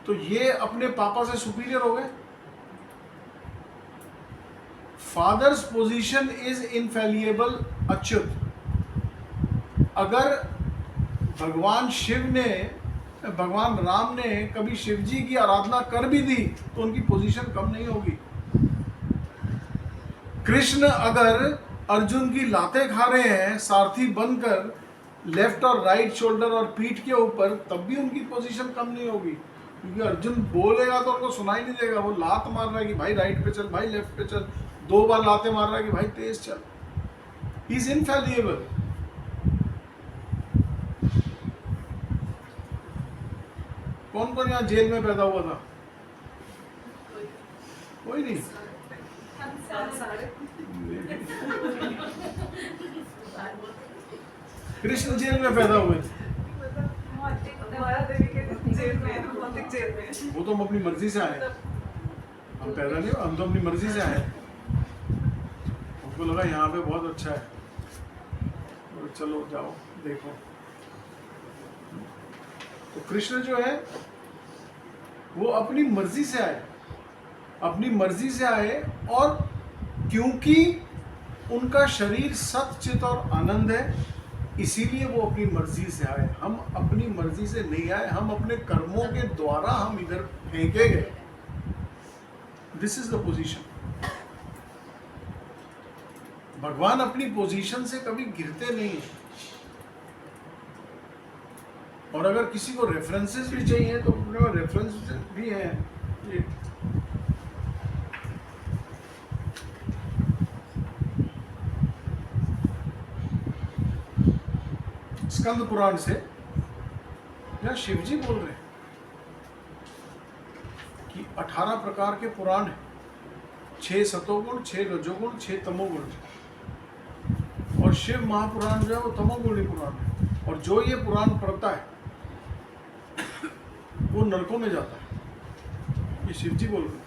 Speaker 1: तो ये अपने पापा से सुपीरियर हो गए। Father's position is infallible Achyut. अगर भगवान शिव ने, भगवान राम ने कभी शिव जी की आराधना कर भी दी तो उनकी पोजीशन कम नहीं होगी। कृष्ण अगर अर्जुन की लातें खा रहे हैं सारथी बनकर लेफ्ट और राइट शोल्डर और पीठ के ऊपर, तब भी उनकी पोजीशन कम नहीं होगी, क्योंकि अर्जुन बोलेगा तो उनको सुनाई नहीं देगा। वो लात मार रहा है कि भाई राइट पे चल, भाई लेफ्ट पे चल, 2 बार लातें मार रहा है कि भाई तेज चल। He is infallible. कौन कौन यहाँ जेल में पैदा हुआ था? कोई नहीं। कृष्ण जेल में पैदा हुए थे। वो तो हम अपनी मर्जी से आए, हम पैदा नहीं, हम तो अपनी मर्जी से आए। उनको लगा यहाँ पे बहुत अच्छा है, तो चलो जाओ देखो। तो कृष्ण जो है वो अपनी मर्जी से आए, अपनी मर्जी से आए। और क्योंकि उनका शरीर सत चित और आनंद है, इसीलिए वो अपनी मर्जी से आए। हम अपनी मर्जी से नहीं आए, हम अपने कर्मों के द्वारा हम इधर फेंके गए। This is the position. भगवान अपनी पोजीशन से कभी गिरते नहीं है। और अगर किसी को रेफरेंसेस भी चाहिए तो अपने पास रेफरेंस भी हैं। ये स्कंद पुराण से या शिव जी बोल रहे हैं कि 18 प्रकार के पुराण हैं, 6 सतोगुण, 6 रजोगुण, 6 तमोगुण। और शिव महापुराण जो है वो तमोगुणी पुराण है। और जो ये पुराण पढ़ता है वो नरकों में जाता है। ये शिव जी बोल रहे हैं,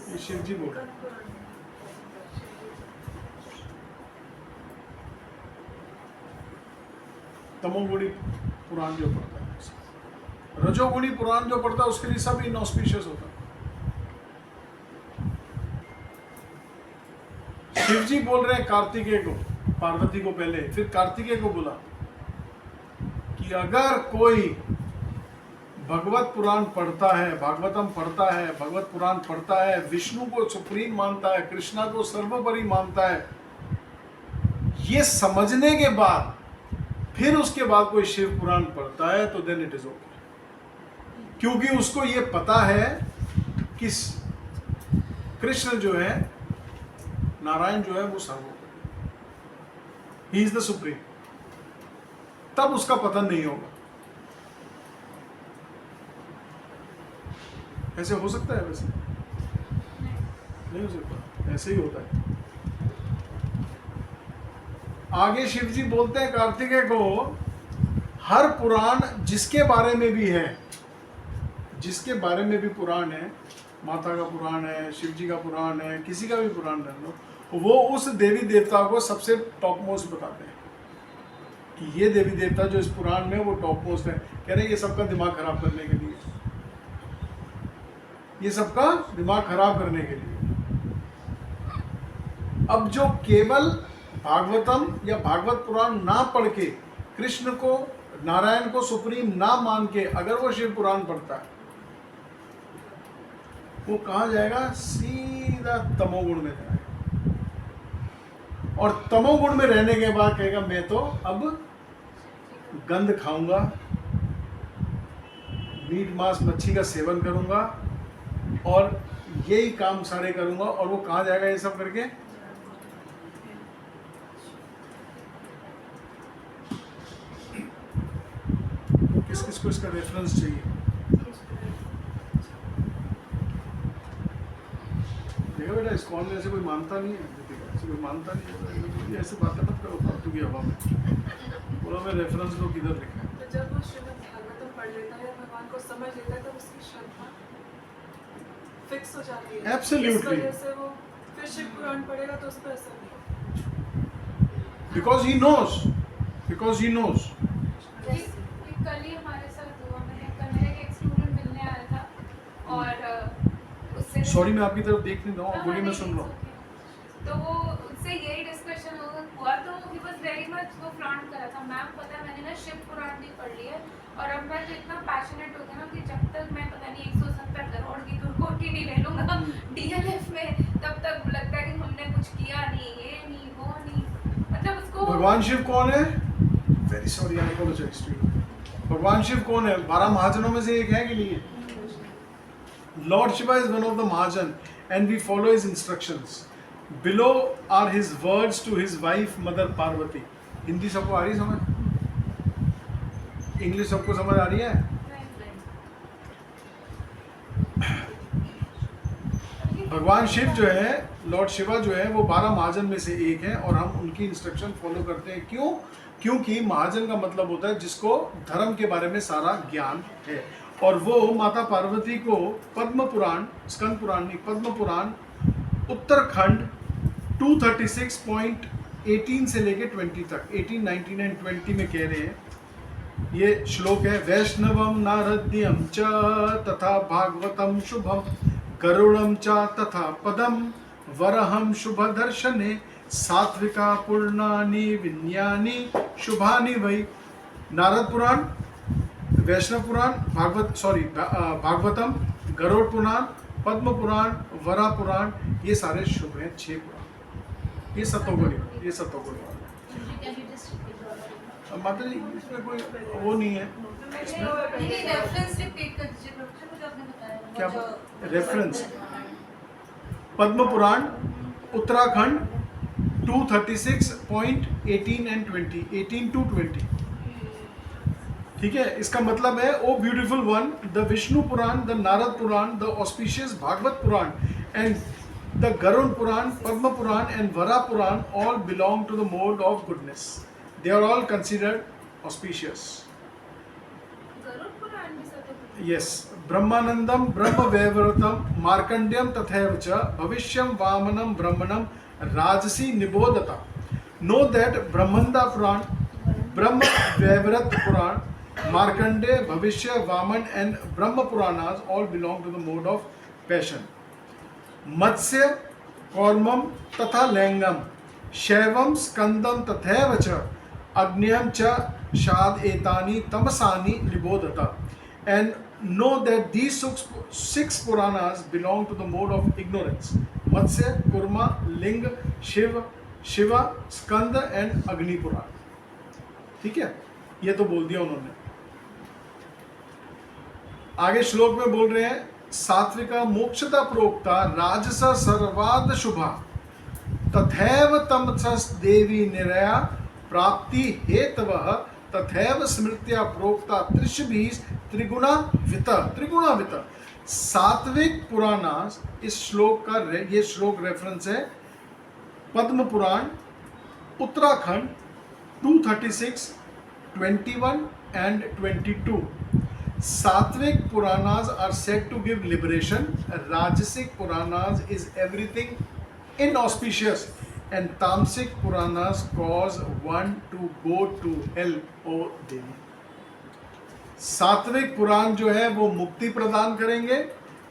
Speaker 1: ये शिव जी बोल रहे हैं। तमोगुणी पुराण जो पढ़ता है, रजोगुणी पुराण जो पढ़ता है उसके लिए सब इनऑस्पिशियस होता है। शिव जी बोल रहे हैं कार्तिकेय को, पार्वती को पहले, फिर कार्तिकेय को बोला कि अगर कोई भगवत पुराण पढ़ता है, भागवतम पढ़ता है, भगवत पुराण पढ़ता है, विष्णु को सुप्रीम मानता है, कृष्णा को सर्वोपरि मानता है, ये समझने के बाद फिर उसके बाद कोई शिव पुराण पढ़ता है तो देन इट इज ओके। क्योंकि उसको ये पता है कि कृष्ण जो है, नारायण जो है वो सर्वोपरि, ही इज द सुप्रीम। तब उसका पतन नहीं होगा। ऐसे हो सकता है? वैसे नहीं हो सकता, ऐसे ही होता है। आगे शिव जी बोलते हैं कार्तिकेय को, हर पुराण जिसके बारे में भी है, जिसके बारे में भी पुराण है, माता का पुराण है, शिव जी का पुराण है, किसी का भी पुराण ले लो, वो उस देवी देवता को सबसे टॉप मोस्ट बताते हैं कि ये देवी देवता जो इस पुराण में वो टॉप मोस्ट है। कह रहे हैं ये सबका दिमाग खराब करने के लिए, ये सबका दिमाग खराब करने के लिए। अब जो केवल भागवतम या भागवत पुराण ना पढ़ के, कृष्ण को, नारायण को सुप्रीम ना मान के अगर वो शिव पुराण पढ़ता है, वो कहाँ जाएगा? सीधा तमोगुण में जाएगा। और तमोगुण में रहने के बाद कहेगा मैं तो अब गंध खाऊंगा, मीट मांस मच्छी का सेवन करूंगा और यही काम सारे करूंगा। और वो कहाँ जाएगा ये सब करके? किस किस को इसका रेफरेंस चाहिए? देखो बेटा, इस्कॉन में ऐसे कोई मानता नहीं है, ऐसे कोई मानता नहीं है, ऐसे बातें मत करो फालतू की हवा में। बोलो मैं रेफरेंस को किधर लिखा है?
Speaker 9: तो जब वो श्रीमद् भागवतम पढ़ लेता है, भगवान को समझ लेता है, तब उसकी श्रद्धा फिक्स हो जाती है।
Speaker 1: Absolutely.
Speaker 9: इस वजह से वो फिर शिव पुराण पढ़ेगा तो उस पर असर नहीं होगा।
Speaker 1: Because he knows, because he knows.
Speaker 6: कल ही हमारे साथ हुआ, कल मेरे एक स्टूडेंट मिलने आया था और उससे
Speaker 1: सॉरी मैं आपकी तरफ देख नहीं रहा हूँ, बोलिए मैं सुन रहा हूँ।
Speaker 6: तो वो उससे यही डिस्कशन हुआ, तो ही वाज वेरी मच वो फ्लॉन्ट कर रहा था, मैम पता है मैंने ना शिव पुराण भी पढ़ लिया है और अब मैं तो इतना पैशनेट हो गया ना कि जब तक मैं पता नहीं 170 करोड़ की दुर्कोटी नहीं ले लूँगा डीएलएफ में, तब तक लगता है कि हमने कुछ किया नहीं, ये नहीं वो नहीं, मतलब उसको।
Speaker 1: भगवान शिव कौन है? Very sorry, I apologize to you. भगवान शिव कौन है? 12 महाजनों में से एक है कि नहीं है? Lord Shiva is one of the Mahajan and we follow his instructions. Below are his words to his wife Mother Parvati. Hindi सबको आ रही समझ? इंग्लिश सबको समझ आ रही है? भगवान शिव जो है, लॉर्ड शिवा जो है, वो 12 महाजन में से एक है और हम उनकी इंस्ट्रक्शन फॉलो करते हैं। क्यों? क्योंकि महाजन का मतलब होता है जिसको धर्म के बारे में सारा ज्ञान है। और वो माता पार्वती को पद्म पुराण, स्कंद पुराण नहीं, पद्म पुराण उत्तरखंड 236.18 से लेके 20 तक, 18, 19 एंड 20 में कह रहे हैं। ये श्लोक है, वैष्णवम नारद्यम च तथा भागवतम शुभम गरुड़म च तथा पदम वरहम शुभ दर्शने सात्विका पूर्णानि विन्यानि शुभानि वै। नारद पुराण, वैष्णव पुराण, भागवतम, गरुड़ पुराण, पद्म पुराण, वरा पुराण, ये सारे शुभ हैं। 6 पुराण, ये सतोगुणी, ये सतोगुणी वाले। माता जी इसमें कोई वो नहीं है, क्या reference? Padma Purana Uttarakhand 236.18 and 20, 18 to 20। ठीक है, इसका मतलब है O beautiful one, the Vishnu Purana, the Narada Purana, the auspicious Bhagavata Purana and the Garuda Purana, Padma Purana and Varaha Purana all belong to the mode of goodness. They are all considered auspicious. Yes, Brahmanandam ब्रह्म वैवर्तम मार्कंडेयम तथैव च भविष्यम वामनम ब्रह्मणम राजसी निबोधता। Know that ब्रह्मंदा पुराण, ब्रह्म वैवर्त पुराण, मार्कंडेय, भविष्य, Vaman and Brahma Puranas all belong to the mode of passion. मत्स्य, कौर्मम तथा लैंगम, शैवम स्कंदम तथैव च अग्न्यम च शाद एतानि तमसानि निबोधता। And know that these 6 Puranas belong to the mode of ignorance. Matsya, Kurma, Ling, Shiva, Skand and Agni Puran. ठीक है, ये तो बोल दिया उन्होंने। आगे श्लोक में बोल रहे हैं, सात्विका मोक्षता प्रोक्ता राजस सर्वाद शुभा तथैव तमसस् देवी निरया प्राप्ति हेतवः तथैव स्मृत्या प्रोक्ता त्रिशभिः त्रिगुणावित। सात्विक पुराणास, इस श्लोक का ये श्लोक रेफरेंस है पद्म Purana Uttarakhand 236, 21 and 22. Sattvic Puranas are said to give liberation. Rajasic Puranas is everything inauspicious, and Tamasic Puranas cause one to go to hell. O Devi. सात्विक पुराण जो है वो मुक्ति प्रदान करेंगे,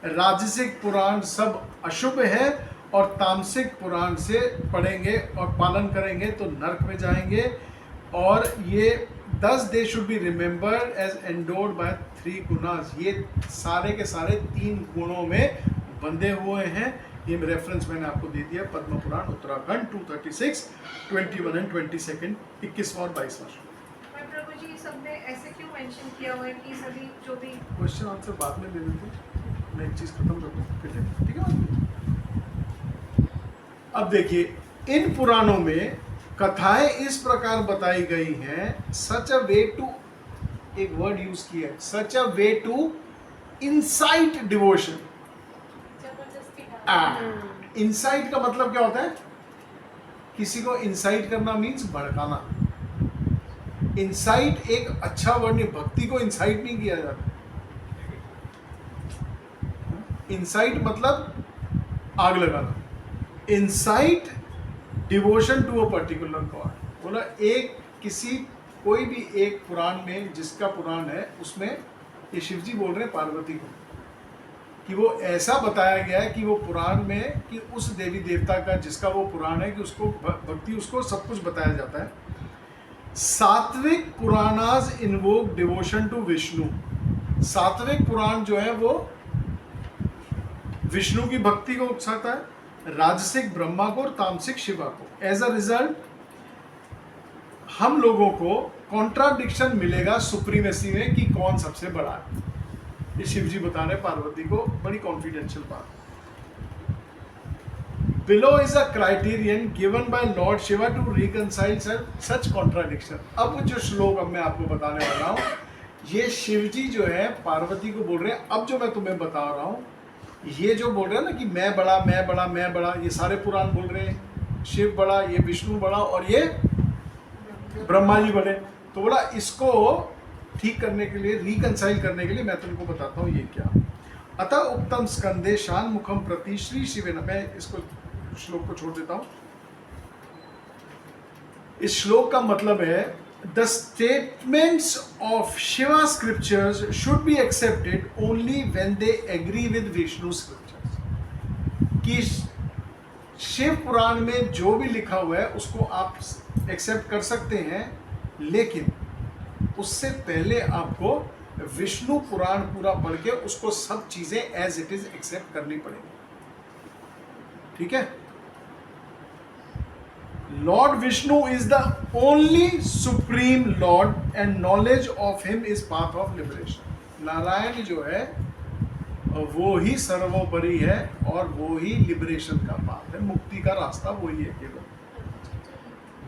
Speaker 1: राजसिक पुराण सब अशुभ है, और तामसिक पुराण से पढ़ेंगे और पालन करेंगे तो नरक में जाएंगे। और ये 10 they should be remembered as endowed by 3 gunas. ये सारे के सारे 3 गुणों में बंधे हुए हैं। ये रेफरेंस मैंने आपको दे दिया, पद्म पुराण उत्तराखंड 236, 21 एंड 22, 21वां और 22वां।
Speaker 2: प्रभु जी सब में ऐसे क्यों मेंशन किया हुआ है कि सभी जो भी
Speaker 1: क्वेश्चन आंसर बाद में दे देते, मैं एक चीज खत्म कर दूं फिर लेते, ठीक है। अब देखिए, इन पुराणों में कथाएं इस प्रकार बताई गई हैं, सच अ वे टू, एक वर्ड यूज किया है, such a way to incite devotion. Incite का मतलब क्या होता है? किसी को इंसाइट करना मीन्स भड़काना। इंसाइट एक अच्छा वर्ड नहीं, भक्ति को इंसाइट नहीं किया जाता। इंसाइट मतलब आग लगाना। Incite devotion to a particular god. बोला एक किसी कोई भी एक पुराण में, जिसका पुराण है उसमें ये शिव जी बोल रहे हैं पार्वती को कि वो ऐसा बताया गया है कि वो पुराण में कि उस देवी देवता का जिसका वो पुराण है कि उसको भक्ति, उसको सब कुछ बताया जाता है। Sattvic Puranas invoke devotion to Vishnu. सात्विक पुराण जो है वो विष्णु की भक्ति को उकसाता है, राजसिक ब्रह्मा को और तामसिक शिवा को। एज अ रिजल्ट हम लोगों को कॉन्ट्राडिक्शन मिलेगा सुप्रीमेसी में कि कौन सबसे बड़ा है। ये शिव जी बता रहे पार्वती को, बड़ी कॉन्फिडेंशियल बात। Below is a criterion given by Lord Shiva to reconcile such contradiction. अब जो श्लोक अब मैं आपको बताने वाला हूँ, ये शिव जी जो है पार्वती को बोल रहे हैं। अब जो मैं तुम्हें बता रहा हूँ, ये जो बोल रहे हैं ना कि मैं बड़ा, मैं बड़ा, मैं बड़ा, ये सारे पुराण बोल रहे हैं शिव बड़ा, ये विष्णु बड़ा और ये ब्रह्मा जी बड़े। तो बोला इसको ठीक करने के लिए, रिकंसाइल करने के लिए मैं तुमको बताता हूँ ये क्या। अतः उत्तम स्कंदे शान मुखम प्रति श्री शिवे। मैं इसको श्लोक को छोड़ देता हूं। इस श्लोक का मतलब है the statements of Shiva scriptures should be accepted only when they agree with Vishnu scriptures. कि शिव पुराण में जो भी लिखा हुआ है उसको आप एक्सेप्ट कर सकते हैं, लेकिन उससे पहले आपको विष्णु पुराण पूरा पढ़ के उसको सब चीजें एज इट इज एक्सेप्ट करनी पड़ेगी। ठीक है। Lord Vishnu is the only supreme Lord and knowledge of him is path of liberation. Narayan जो है वो ही सर्वोपरि है और वो ही लिबरेशन का पाथ है, मुक्ति का रास्ता वही है केवल।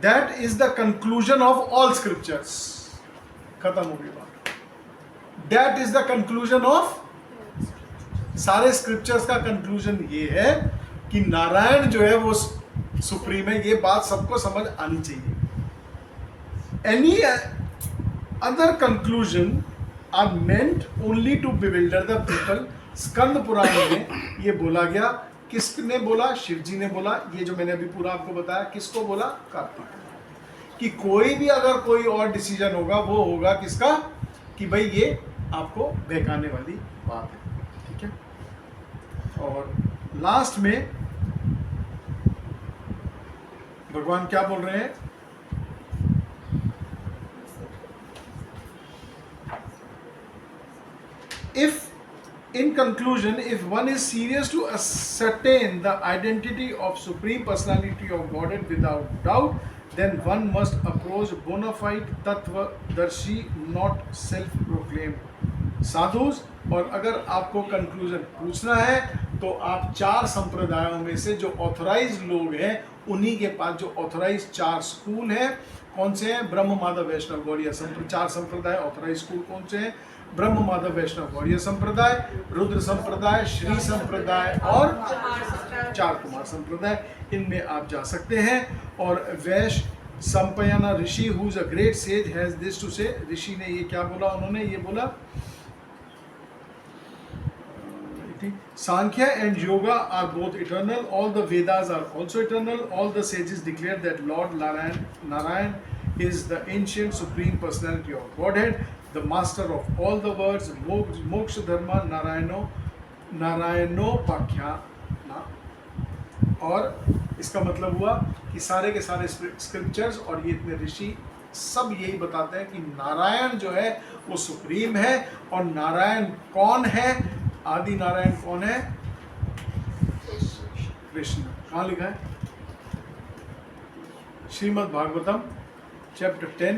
Speaker 1: That is the conclusion of all scriptures. खत्म हो गई बात। That is the conclusion of सारे स्क्रिप्चर्स का कंक्लूजन ये है कि नारायण जो है वो सुप्रीम है। ये बात सबको समझ आनी चाहिए। Any other conclusion are meant only to bewilder the people. Skanda Purana में ये बोला गया। किसने बोला? शिव जी ने बोला। ये जो मैंने अभी पूरा आपको बताया, किसको बोला? कार्तिक। कि कोई भी अगर कोई और डिसीजन होगा वो होगा किसका? कि भाई ये आपको बहकाने वाली बात है। ठीक है। और लास्ट में भगवान क्या बोल रहे हैं? If in conclusion, if one is serious to ascertain the identity of Supreme Personality of Godhead without doubt, then one must approach bona fide Tattvadarshi, not self-proclaimed sadhus। और अगर आपको कंक्लूजन पूछना है तो आप 4 संप्रदायों में से जो ऑथराइज लोग हैं उन्हीं के पास, जो ऑथराइज 4 स्कूल हैं, कौन से हैं? ब्रह्म माधव वैष्णव गौड़िया 4 संप्रदाय ऑथराइज स्कूल कौन से हैं? ब्रह्म माधव वैष्णव गौड़िया संप्रदाय, रुद्र संप्रदाय, श्री संप्रदाय और 4 कुमार संप्रदाय। इनमें आप जा सकते हैं। और Vaishampayana Rishi who is a great sage has this to say. ऋषि ने ये क्या बोला, उन्होंने ये बोला, Sankhya and yoga are both eternal, all the Vedas are also eternal, all the sages declare that lord Narayan is the ancient supreme personality of Godhead, the master of all the words, moksha dharma narayanopakhya। और इसका मतलब हुआ कि सारे के सारे scriptures और ये इतने ऋषि सब यही बताते हैं कि नारायण जो है वो सुप्रीम है। और नारायण कौन है, आदि नारायण कौन है, कृष्ण। कहाँ लिखा है, श्रीमद् भागवतम चैप्टर 10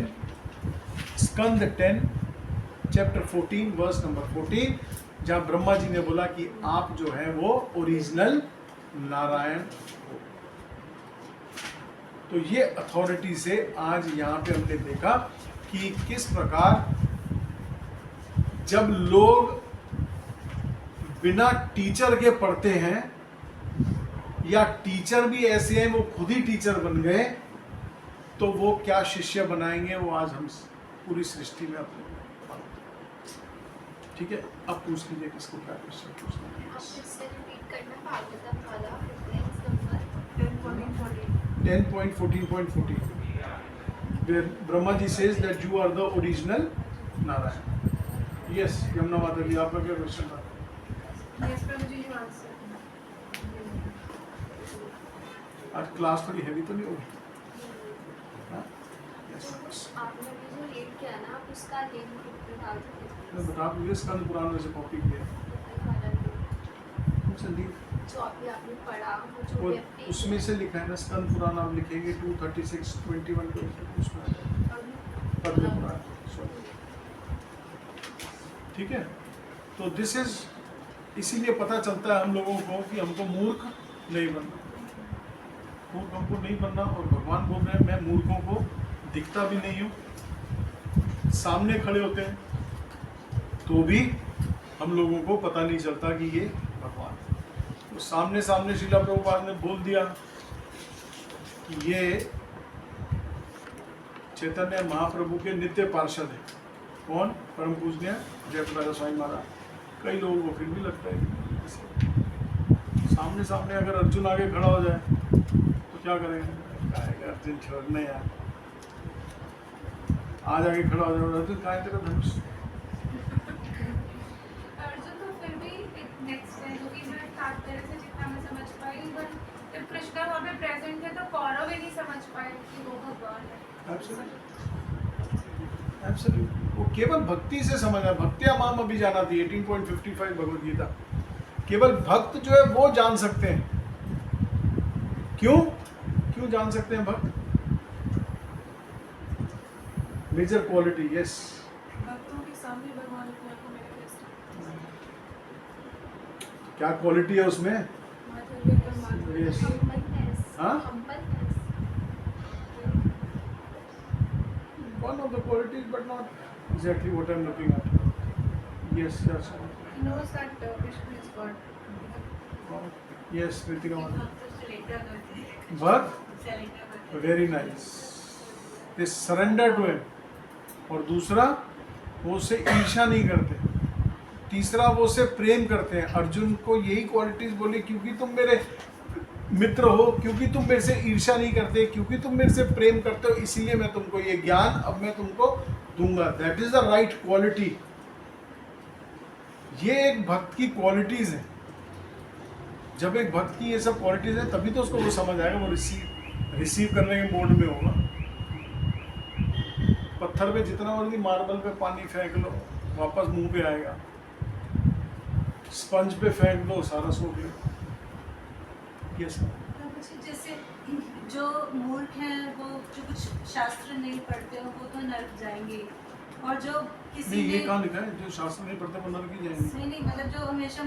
Speaker 1: स्कंद 10 चैप्टर 14 वर्स नंबर 14, जहाँ ब्रह्मा जी ने बोला कि आप जो है वो ओरिजिनल नारायण हो। तो ये अथॉरिटी से आज यहाँ पे हमने देखा कि किस प्रकार जब लोग बिना टीचर के पढ़ते हैं, या टीचर भी ऐसे हैं वो खुद ही टीचर बन गए, तो वो क्या शिष्य बनाएंगे, वो आज हम पूरी सृष्टि में अपने। ठीक है, अब पूछ लीजिए किसको क्या क्वेश्चन पूछना है। 10.14.14 where Brahma ji says that you are the original Narayan. Yes, Yamuna माता जी, आपका क्या क्वेश्चन था?
Speaker 9: Yes, Prabhuji, you answer.
Speaker 1: आज क्लास थोड़ी हैवी तो नहीं होगी?
Speaker 10: आपने जो रीड किया ना, आप उसका लिंक डाल दीजिए।
Speaker 1: बता मुझे स्कंद पुराण में से कॉपी किया
Speaker 10: जो अभी आपने पढ़ा वो जो
Speaker 1: उसमें से लिखा है ना, स्कंद पुराण आप लिखेंगे 236 21 22 उसमें पद्म पुराण। ठीक है, तो दिस इज, इसीलिए पता चलता है हम लोगों को कि हमको मूर्ख नहीं बनना, मूर्ख हमको नहीं बनना। और भगवान बोल रहे हैं मैं मूर्खों को दिखता भी नहीं हूँ, सामने खड़े होते हैं तो भी हम लोगों को पता नहीं चलता कि ये भगवान। तो सामने सामने श्रीला प्रभुपाद ने बोल दिया कि ये चैतन्य महाप्रभु के नित्य पार्षद है। कौन? परम पूजनीय जयप्रकाश स्वामी महाराज। कई लोगों को फिर भी लगता है सामने सामने अगर अर्जुन आगे खड़ा हो जाए तो क्या करेंगे, अर्जुन छोड़ने यार, आज आगे खड़ा हो जाए, अर्जुन कहाँ है तेरा धनुष?
Speaker 6: अर्जुन तो फिर भी एक नेक्स्ट है, जो कि मैं स्टार्ट तरह से जितना मैं समझ पाई, बट जब कृष्णा वहाँ पे प्रेजेंट है तो कौरव ही नहीं समझ पाए कि वो भगवान है।
Speaker 1: एब्सोल्यूट, वो केवल भक्ति से समझा। भक्तिया माम अभी जाना थी 18.55 भगवद गीता। केवल भक्त जो है वो जान सकते हैं। क्यों क्यों जान सकते हैं भक्त? Major quality, yes.
Speaker 9: भक्तों के सामने भगवान अपने आप को मैनिफेस्ट
Speaker 1: क्या क्वालिटी है उसमें? यस, हाँ, one of the qualities, but not exactly what I'm looking at. Yes, yes.
Speaker 2: He knows that Krishna is God.
Speaker 1: Yes, Ritika. But very nice. They surrender to him. और दूसरा, वो उससे ईर्ष्या नहीं करते। तीसरा, वो उससे प्रेम करते हैं। अर्जुन को यही क्वालिटीज बोली, क्योंकि तुम मेरे मित्र हो, क्योंकि तुम मेरे से ईर्ष्या नहीं करते, क्योंकि तुम मेरे से प्रेम करते हो, इसीलिए मैं तुमको ये ज्ञान अब मैं तुमको दूंगा। That is the right quality. ये एक भक्त की क्वालिटीज है। जब एक भक्त की ये सब क्वालिटीज है तभी तो उसको वो समझ आएगा, वो रिसीव करने के मोड में होगा। पत्थर पे जितना मर्जी मार्बल पे पानी फेंक लो, वापस मुंह पे आएगा। स्पंज पे फेंक दो, सारा सूख लो। यस,
Speaker 4: जैसे जो मूर्ख हैं वो जो कुछ शास्त्र नहीं पढ़ते हो वो तो नरक जाएंगे, और जो किसी
Speaker 1: नहीं, ये कहाँ लिखा है जो शास्त्र नहीं पढ़ते वो नरक ही जाएंगे?
Speaker 4: नहीं, मतलब जो हमेशा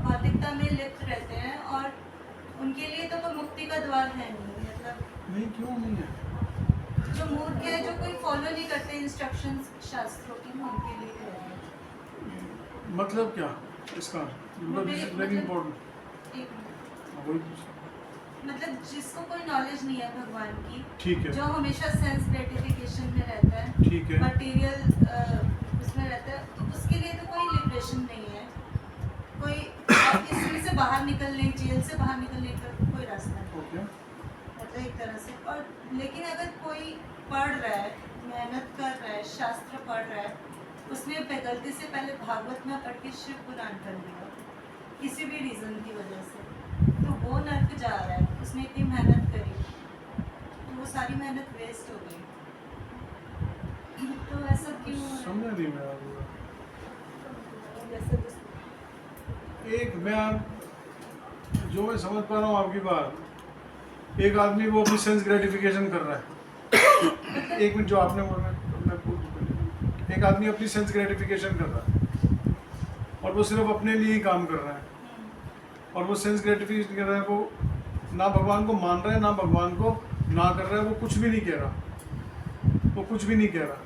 Speaker 4: भौतिकता में लिप्त रहते हैं और उनके लिए तो कोई मुक्ति का द्वार है नहीं। मतलब
Speaker 1: नहीं, क्यों नहीं है?
Speaker 4: जो मूर्ख है, जो कोई फॉलो नहीं करते इंस्ट्रक्शंस शास्त्रों की, उनके लिए
Speaker 1: मतलब क्या इसका? Very important. वही
Speaker 4: मतलब जिसको कोई नॉलेज नहीं है भगवान की,
Speaker 1: ठीक है,
Speaker 4: जो हमेशा सेंस ग्रेटिफिकेशन में रहता है,
Speaker 1: ठीक है,
Speaker 4: मटेरियल उसमें रहता है, तो उसके लिए तो कोई लिबरेशन नहीं है, कोई इसमें से बाहर निकलने, जेल से बाहर निकलने का कोई रास्ता नहीं,
Speaker 1: ओके,
Speaker 4: मतलब एक तरह से। और लेकिन अगर कोई पढ़ रहा है, मेहनत कर रहा है, शास्त्र पढ़ रहा है, उसने गलती से पहले भागवत में पढ़ के शिव पुराण कर लिया किसी भी रीज़न की वजह से, तो वो नर्क जा रहा है, उसने इतनी मेहनत करी तो वो सारी मेहनत वेस्ट हो गई। तो ऐसा क्यों हो रहा
Speaker 1: समझा नहीं मैं आपको।
Speaker 4: है?
Speaker 1: एक मैं जो मैं समझ पा रहा हूँ आपकी बात, एक आदमी वो अपनी सेंस ग्रेटिफिकेशन कर रहा है, एक मिनट जो आपने बोला मैं पूछ, एक आदमी अपनी सेंस ग्रेटिफिकेशन कर रहा है और वो सिर्फ अपने लिए ही काम कर रहा है, और वो सेंस ग्रेटिफिकेशन कर रहा है, वो ना भगवान को मान रहा है ना भगवान को ना कर रहा है, वो कुछ भी नहीं कह रहा, वो कुछ भी नहीं कह रहा।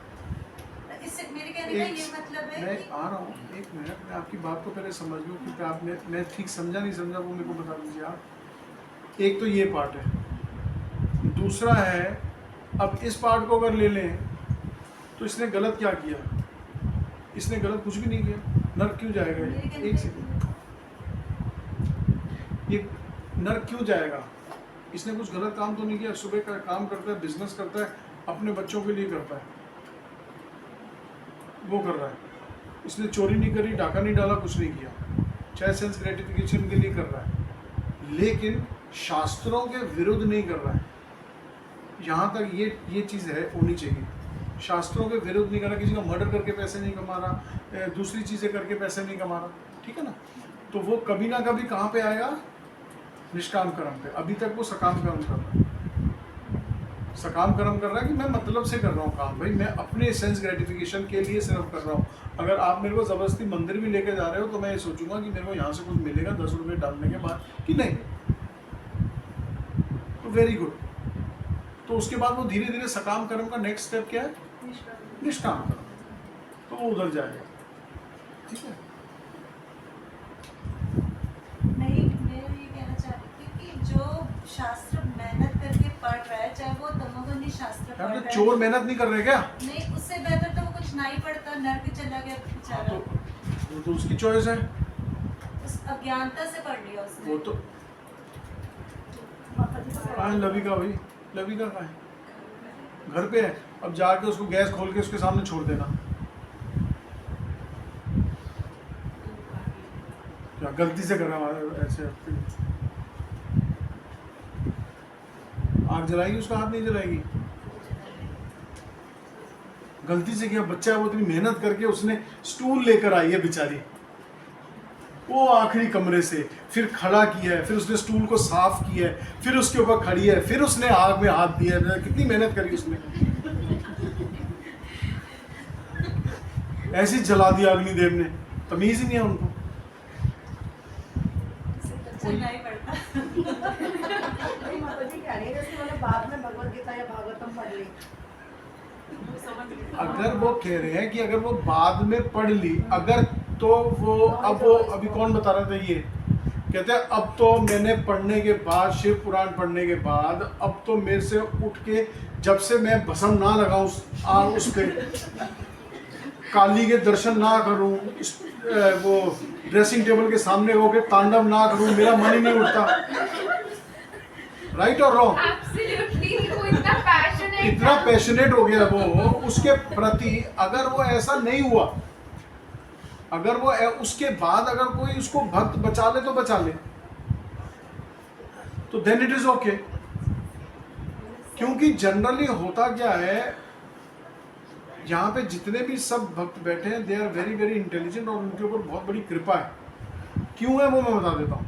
Speaker 4: इससे मेरे कहने का ये मतलब है
Speaker 1: मैं
Speaker 4: कि
Speaker 1: आ रहा हूँ, एक मिनट, मैं आपकी बात को पहले समझ लूँ क्योंकि आपने, मैं ठीक समझा नहीं समझा वो मेरे को बता दीजिए आप। एक तो ये पार्ट है, दूसरा है अब इस पार्ट को अगर ले लें तो इसने गलत क्या किया, इसने गलत कुछ भी नहीं किया, नर्क क्यों जाएगा ये? एक सेकंड, ये नर्क क्यों जाएगा? इसने कुछ गलत काम तो नहीं किया, सुबह का काम करता है, बिजनेस करता है, अपने बच्चों के लिए करता है, वो कर रहा है, इसने चोरी नहीं करी, डाका नहीं डाला, कुछ नहीं किया, चाहे सेंस ग्रेटिफिकेशन के लिए कर रहा है, लेकिन शास्त्रों के विरुद्ध नहीं कर रहा है। यहाँ तक ये चीज़ है होनी चाहिए, शास्त्रों के विरुद्ध नहीं कर रहा, किसी का मर्डर करके पैसे नहीं कमा रहा, दूसरी चीज़ें करके पैसे नहीं कमा रहा, ठीक है ना? तो वो कभी ना कभी कहाँ पे आएगा? निष्काम कर्म पे। अभी तक वो सकाम कर्म कर रहा है, सकाम कर्म कर रहा है कि मैं मतलब से कर रहा हूँ काम, भाई मैं अपने सेंस ग्रेटिफिकेशन के लिए सिर्फ कर रहा हूँ। अगर आप मेरे को ज़बरदस्ती मंदिर भी लेके जा रहे हो तो मैं ये सोचूंगा कि मेरे को यहाँ से कुछ मिलेगा 10 रुपये डालने के बाद कि नहीं, तो वेरी गुड। तो उसके बाद वो धीरे धीरे सकाम कर्म का नेक्स्ट स्टेप क्या है? निष्काम कर्म, तो वो उधर जाएगा, ठीक है?
Speaker 4: नहीं, मैं ये कहना चाह रही थी कि जो शास्त्र मेहनत करके पढ़ रहा है, चाहे वो तमोगुणी शास्त्र पढ़ रहा है,
Speaker 1: चोर मेहनत नहीं कर रहे क्या?
Speaker 4: नहीं, उससे बेहतर तो वो कुछ ना ही पढ़ता, नर्क चला गया बेचारा।
Speaker 1: तो उसकी चॉइस है,
Speaker 4: उस अज्ञानता से पढ़ लिया उसने।
Speaker 1: वो तो कहाँ है लविका? भाई लविका कहाँ है? घर पे है। अब जाके उसको गैस खोल के उसके सामने छोड़ देना, क्या गलती से कर रहा है ऐसे? आग जलाएगी, उसका हाथ नहीं जलाएगी, गलती से किया, बच्चा है वो, इतनी मेहनत करके उसने स्टूल लेकर आई है बेचारी, वो आखिरी कमरे से फिर खड़ा किया है, फिर उसने स्टूल को साफ किया है, फिर उसके ऊपर खड़ी है, फिर उसने आग में हाथ दिया है, कितनी मेहनत करी उसने, ऐसे ही जला दिया अग्निदेव ने, तमीज ही नहीं है उनको।
Speaker 4: चलना ही पड़ता।
Speaker 2: बाद में भगवत गीता या भागवतम पढ़ ली,
Speaker 1: अगर वो कह रहे हैं कि अगर वो बाद में पढ़ ली, अगर तो वो अब वो अभी कौन बता रहा था ये, कहते हैं अब तो मैंने पढ़ने के बाद, शिव पुराण पढ़ने के बाद, अब तो मेरे से उठ के जब से मैं भस्म ना लगाऊं उस पे, काली के दर्शन ना करूं, वो ड्रेसिंग टेबल के सामने होके तांडव ना करूं, मेरा मन ही नहीं उठता। राइट और रॉन्ग?
Speaker 6: एब्सोल्युटली, वो इतना
Speaker 1: पैशनेट हो गया वो उसके प्रति। अगर वो ऐसा नहीं हुआ, अगर वो उसके बाद अगर कोई उसको भक्त बचा ले तो बचा ले, तो देन इट इज ओके। क्योंकि जनरली होता क्या है, यहाँ पे जितने भी सब भक्त बैठे हैं, they are very very intelligent और उनके ऊपर बहुत बड़ी कृपा है। क्यों है वो मैं बता देता हूँ।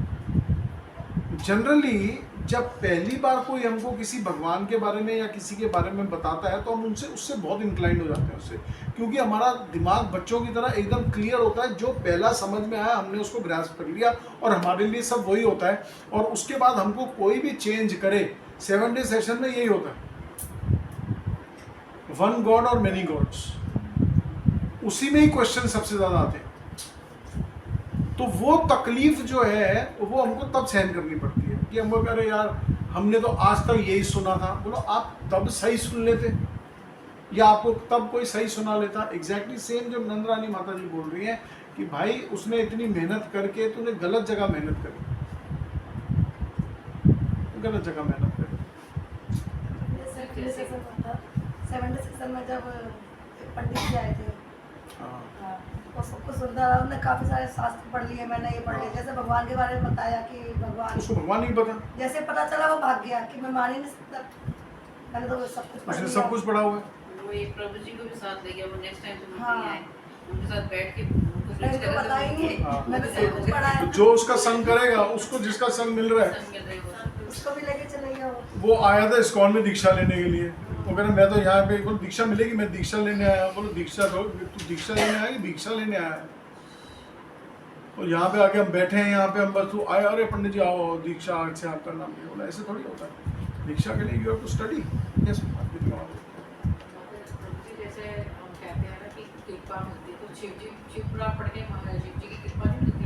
Speaker 1: जनरली जब पहली बार कोई हमको किसी भगवान के बारे में या किसी के बारे में बताता है तो हम उससे बहुत इंक्लाइंड हो जाते हैं उससे, क्योंकि हमारा दिमाग बच्चों की तरह एकदम क्लियर होता है। जो पहला समझ में आया हमने उसको ग्रास्प कर लिया और हमारे लिए सब वही होता है। और उसके बाद हमको कोई भी चेंज करे, 7 डे सेशन में यही होता है, वन गॉड और मेनी गॉड्स, उसी में ही क्वेश्चन सबसे ज़्यादा आते हैं। तो तो वो तकलीफ जो है वो हमको तब सहन करनी पड़ती है कि हमको कह रहे यार हमने तो आज तक यही सुना था। बोलो आप तब सही सुन लेते या आपको तब कोई सही सुना लेता? एग्जैक्टली सेम जो नंदरानी माता जी बोल रही हैं कि भाई उसने इतनी मेहनत करके तूने गलत जगह मेहनत करी, गलत जगह मेहनत करी।
Speaker 12: 76 में जब पंडित जी आए थे
Speaker 1: हाँ
Speaker 12: तो सबको सुनता रहा, उन्होंने काफी सारे शास्त्र पढ़ लिए, मैंने ये पढ़ लिया, जैसे भगवान के बारे में बताया कि भगवान,
Speaker 1: उसको भगवान नहीं पता,
Speaker 12: जैसे पता चला वो भाग गया कि मैं मान ही नहीं सकता, मैंने तो सब कुछ पढ़
Speaker 1: उसने
Speaker 12: लिया।
Speaker 1: सब कुछ पढ़ा हुआ है।
Speaker 5: वो एक प्रभु जी को भी साथ ले गया, वो नेक्स्ट टाइम तो
Speaker 12: हाँ।
Speaker 5: नहीं आए, उनके साथ बैठ के उनको
Speaker 12: मैंने तो बताएंगे,
Speaker 1: हाँ।
Speaker 12: मैंने सब कुछ पढ़ा
Speaker 1: तो
Speaker 12: है।
Speaker 1: जो उसका संग करेगा, उसको जिसका संग मिल रहा है
Speaker 12: उसको भी लेके चले गया
Speaker 1: वो आया था इस्कॉन में दीक्षा लेने के लिए, वो कह रहा मैं तो यहाँ पे, बोलो दीक्षा मिलेगी, मैं दीक्षा लेने आया। बोलो दीक्षा दो, तू दीक्षा लेने आया कि भिक्षा लेने आया? और यहाँ पे आके हम बैठे हैं, यहाँ पे हम बस तू आए, अरे पंडित जी आओ दीक्षा से आपका नाम लिया। बोला ऐसे थोड़ी होता है, दीक्षा के लिए you have to study. Yes
Speaker 5: जैसे हम कहते हैं ना कि कृपा मिलती है, तो शिव पुराण पढ़ के महाराज शिव जी की कृपा नहीं मिलती?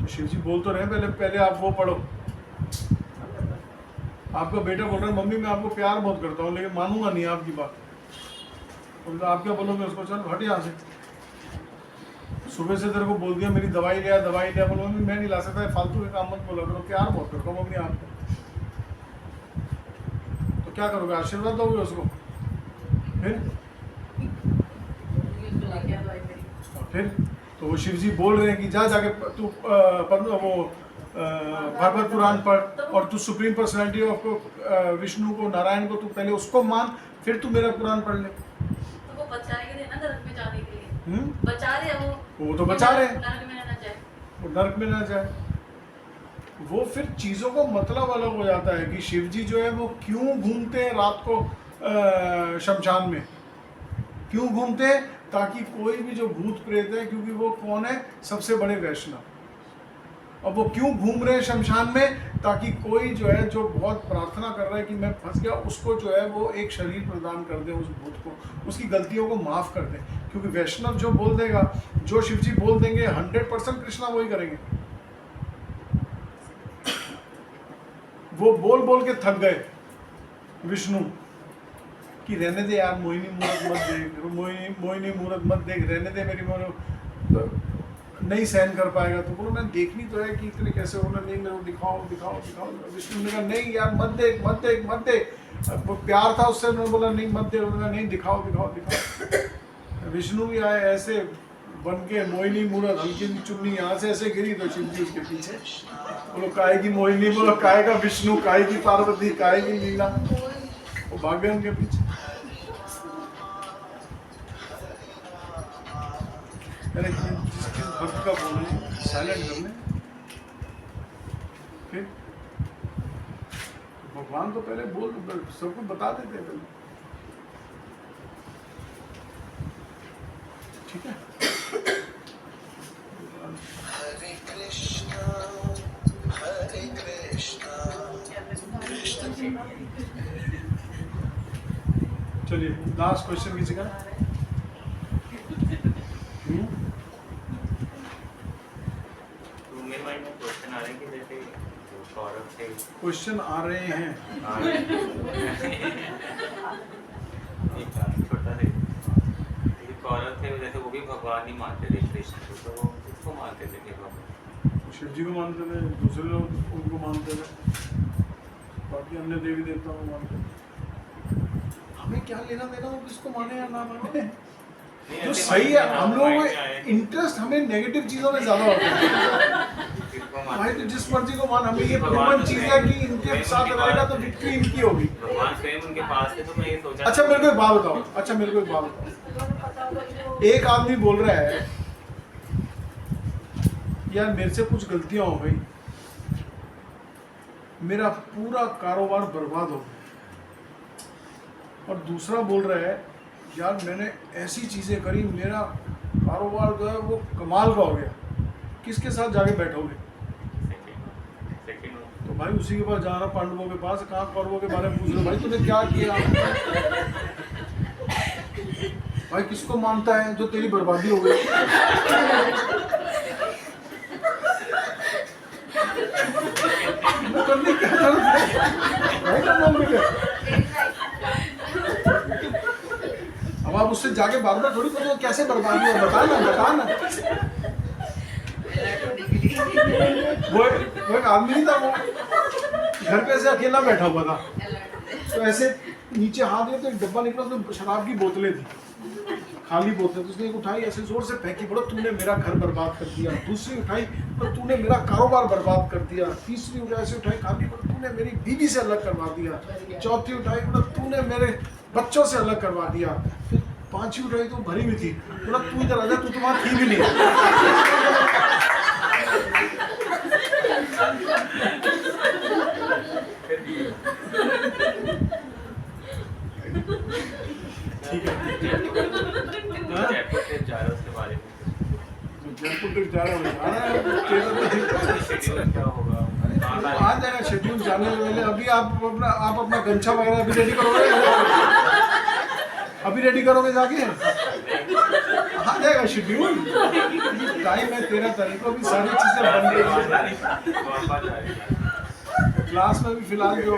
Speaker 1: तो शिव जी बोल तो रहे पहले आप वो पढ़ो। आपका बेटा बोल रहा है मम्मी मैं आपको प्यार बहुत करता हूँ लेकिन मानूंगा नहीं आपकी बात। तो आप क्या बोलोगे उसको, चल हट यहाँ से, सुबह से तेरे को बोल दिया मेरी दवाई लिया, बोलो मम्मी मैं नहीं ला सकता, फालतू के काम मत बोला करो, प्यार बहुत करता हूँ मम्मी आपको। तो क्या करोगे, आशीर्वाद दोगे उसको? फिर तो वो शिव जी बोल रहे हैं कि जा जाके तू वो भागवत पुराण पढ़, और तू सुप्रीम पर्सनैलिटी ऑफ विष्णु को, नारायण को, तू पहले उसको मान, फिर तू मेरा पुराण पढ़ ले।
Speaker 5: तो वो बचाएंगे ना नरक में जाने के लिए, बचा रहे हैं
Speaker 1: वो तो बचा रहे हैं,
Speaker 5: नरक में ना जाए,
Speaker 1: वो नरक में ना जाए। वो फिर चीज़ों को मतलब अलग हो जाता है कि शिव जी जो है वो क्यों घूमते हैं रात को शमशान में, क्यों घूमते हैं? ताकि कोई भी जो भूत प्रेत है, क्योंकि वो कौन है, सबसे बड़े वैष्णव, और वो क्यों घूम रहे हैं शमशान में? ताकि कोई जो है जो बहुत प्रार्थना कर रहा है कि मैं फंस गया, उसको जो है वो एक शरीर प्रदान कर दे, उस भूत को, उसकी गलतियों को माफ़ कर दे। क्योंकि वैष्णव जो बोल देगा, जो शिव जी बोल देंगे 100% कृष्णा वही करेंगे। वो बोल बोल के थक गए विष्णु कि रहने दे यार, मोहिनी मूरत मत देख, मोहिनी मूरत मत देख, रहने दे मेरी तो नहीं सहन कर पाएगा। तो बोलो मैंने देखनी तो है कि इतने कैसे होना, नहीं मेरे को दिखाओ दिखाओ दिखाओ। विष्णु ने कहा नहीं यार मत देख मत देख मत देख, वो प्यार था उससे, उन्होंने बोला नहीं मत देख, उन्होंने नहीं दिखाओ दिखाओ दिखाओ। विष्णु भी आए ऐसे बन के, मोहिनी मूरत, हल्की चुन्नी यहाँ से ऐसे गिरी तो शिव जी उसके पीछे। बोलो काय की मोहिनी, बोलो काय का विष्णु, काय की पार्वती, काय की लीला, वो भाग गए उनके पीछे। अरे जिस भक्त का बोलने साइलेंट करने, फिर भगवान तो पहले बोल सबको बता देते हैं पहले, ठीक है।
Speaker 13: हरे कृष्णा कृष्ण।
Speaker 1: चलिए लास्ट क्वेश्चन किसी का?
Speaker 8: क्वेश्चन आ रहे हैं कि जैसे जो सौरभ थे,
Speaker 1: क्वेश्चन आ रहे हैं
Speaker 8: छोटा थे, सौरभ थे जैसे वो भी भगवान ही मानते थे कृष्ण को, तो वो किसको मानते थे? भगवान
Speaker 1: शिव जी को मानते थे, दूसरे लोग उनको मानते थे, बाकी अन्य देवी देवताओं को मानते थे। हमें क्या लेना देना वो किसको माने या ना माने, जो सही है। हम लोग इंटरेस्ट हमें नेगेटिव चीजों में ज्यादा होता है भाई, तो जिस मर्जी को मान, हमें ये प्रूवन चीज है कि इनके साथ रहेगा तो विक्ट्री इनकी होगी।
Speaker 8: भगवान स्वयं उनके पास थे, तो मैं ये सोचा।
Speaker 1: अच्छा मेरे को एक बात बताओ, एक आदमी बोल रहा है यार मेरे से कुछ गलतियां हो गई, मेरा पूरा कारोबार बर्बाद हो गया, और दूसरा बोल रहा है यार मैंने ऐसी चीजें करी, मेरा कारोबार जो है वो कमाल का हो गया। किसके साथ जाके बैठोगे? तो भाई उसी के पास जाना, पांडवों के पास। कहाँ कौरवों के बारे में पूछ रहे भाई तूने क्या किया? भाई किसको मानता है जो तेरी बर्बादी हो गई? जाके बार बार थोड़ी पूछो कैसे बर्बादी है, बता ना। वो एक आदमी नहीं था, वो घर पे ऐसे अकेला बैठा हुआ था, तो ऐसे नीचे हाथ दिया तो एक डब्बा निकला, उसमें शराब की बोतलें थी, खाली बोतलें। तो उसने एक उठाई, ऐसे जोर से फेंकी, बोला तूने मेरा घर बर्बाद कर दिया। दूसरी उठाई, बोला तूने मेरा कारोबार बर्बाद कर दिया। तीसरी उठाई, ऐसे उठाई खाली, बोला तूने मेरी बीवी से अलग करवा दिया। चौथी उठाई, बोला तूने मेरे बच्चों से अलग करवा दिया। फिर पांचवी उठाई तो भरी हुई थी, बोला तू इधर आ जा, तू तुम्हारा थी भी नहीं। ठीक है,
Speaker 8: जयपुर ट्रिप जा रहा है उसके बारे में
Speaker 1: जयपुर ट्रिप जा रहा है,
Speaker 8: शेड्यूल क्या होगा?
Speaker 1: आ जाएगा शेड्यूल जाने वाले। अभी आप अपना गमछा वगैरह अभी रेडी करोगे, अभी रेडी करोगे जाके, आ जाएगा शेड्यूल। टाइम है 13 तारीख को, अभी सारी चीजें बन रही है। क्लास में भी फिलहाल जो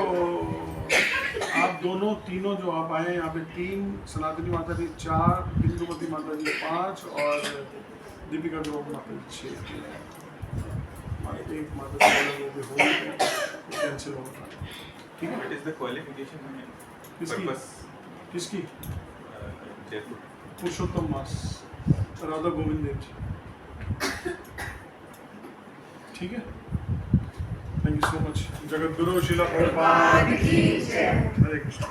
Speaker 1: आप दोनों तीनों जो आप आए यहाँ पे, 3 सनातनी माता जी, 4 बिंदुमती माता जी, 5 और दीपिका ग्रोव माता जी 6। एक माता जी वो भी हो कैंसिल होगा, ठीक है।
Speaker 7: What is the qualification and
Speaker 1: किसकी
Speaker 7: purpose?
Speaker 1: किसकी?
Speaker 7: जयपुर
Speaker 1: पुरुषोत्तम मास, राधा गोविंद देव जी, ठीक है। Thank you so much. Jagat Guru शिला प्रभुपाद की जय। हरे कृष्ण।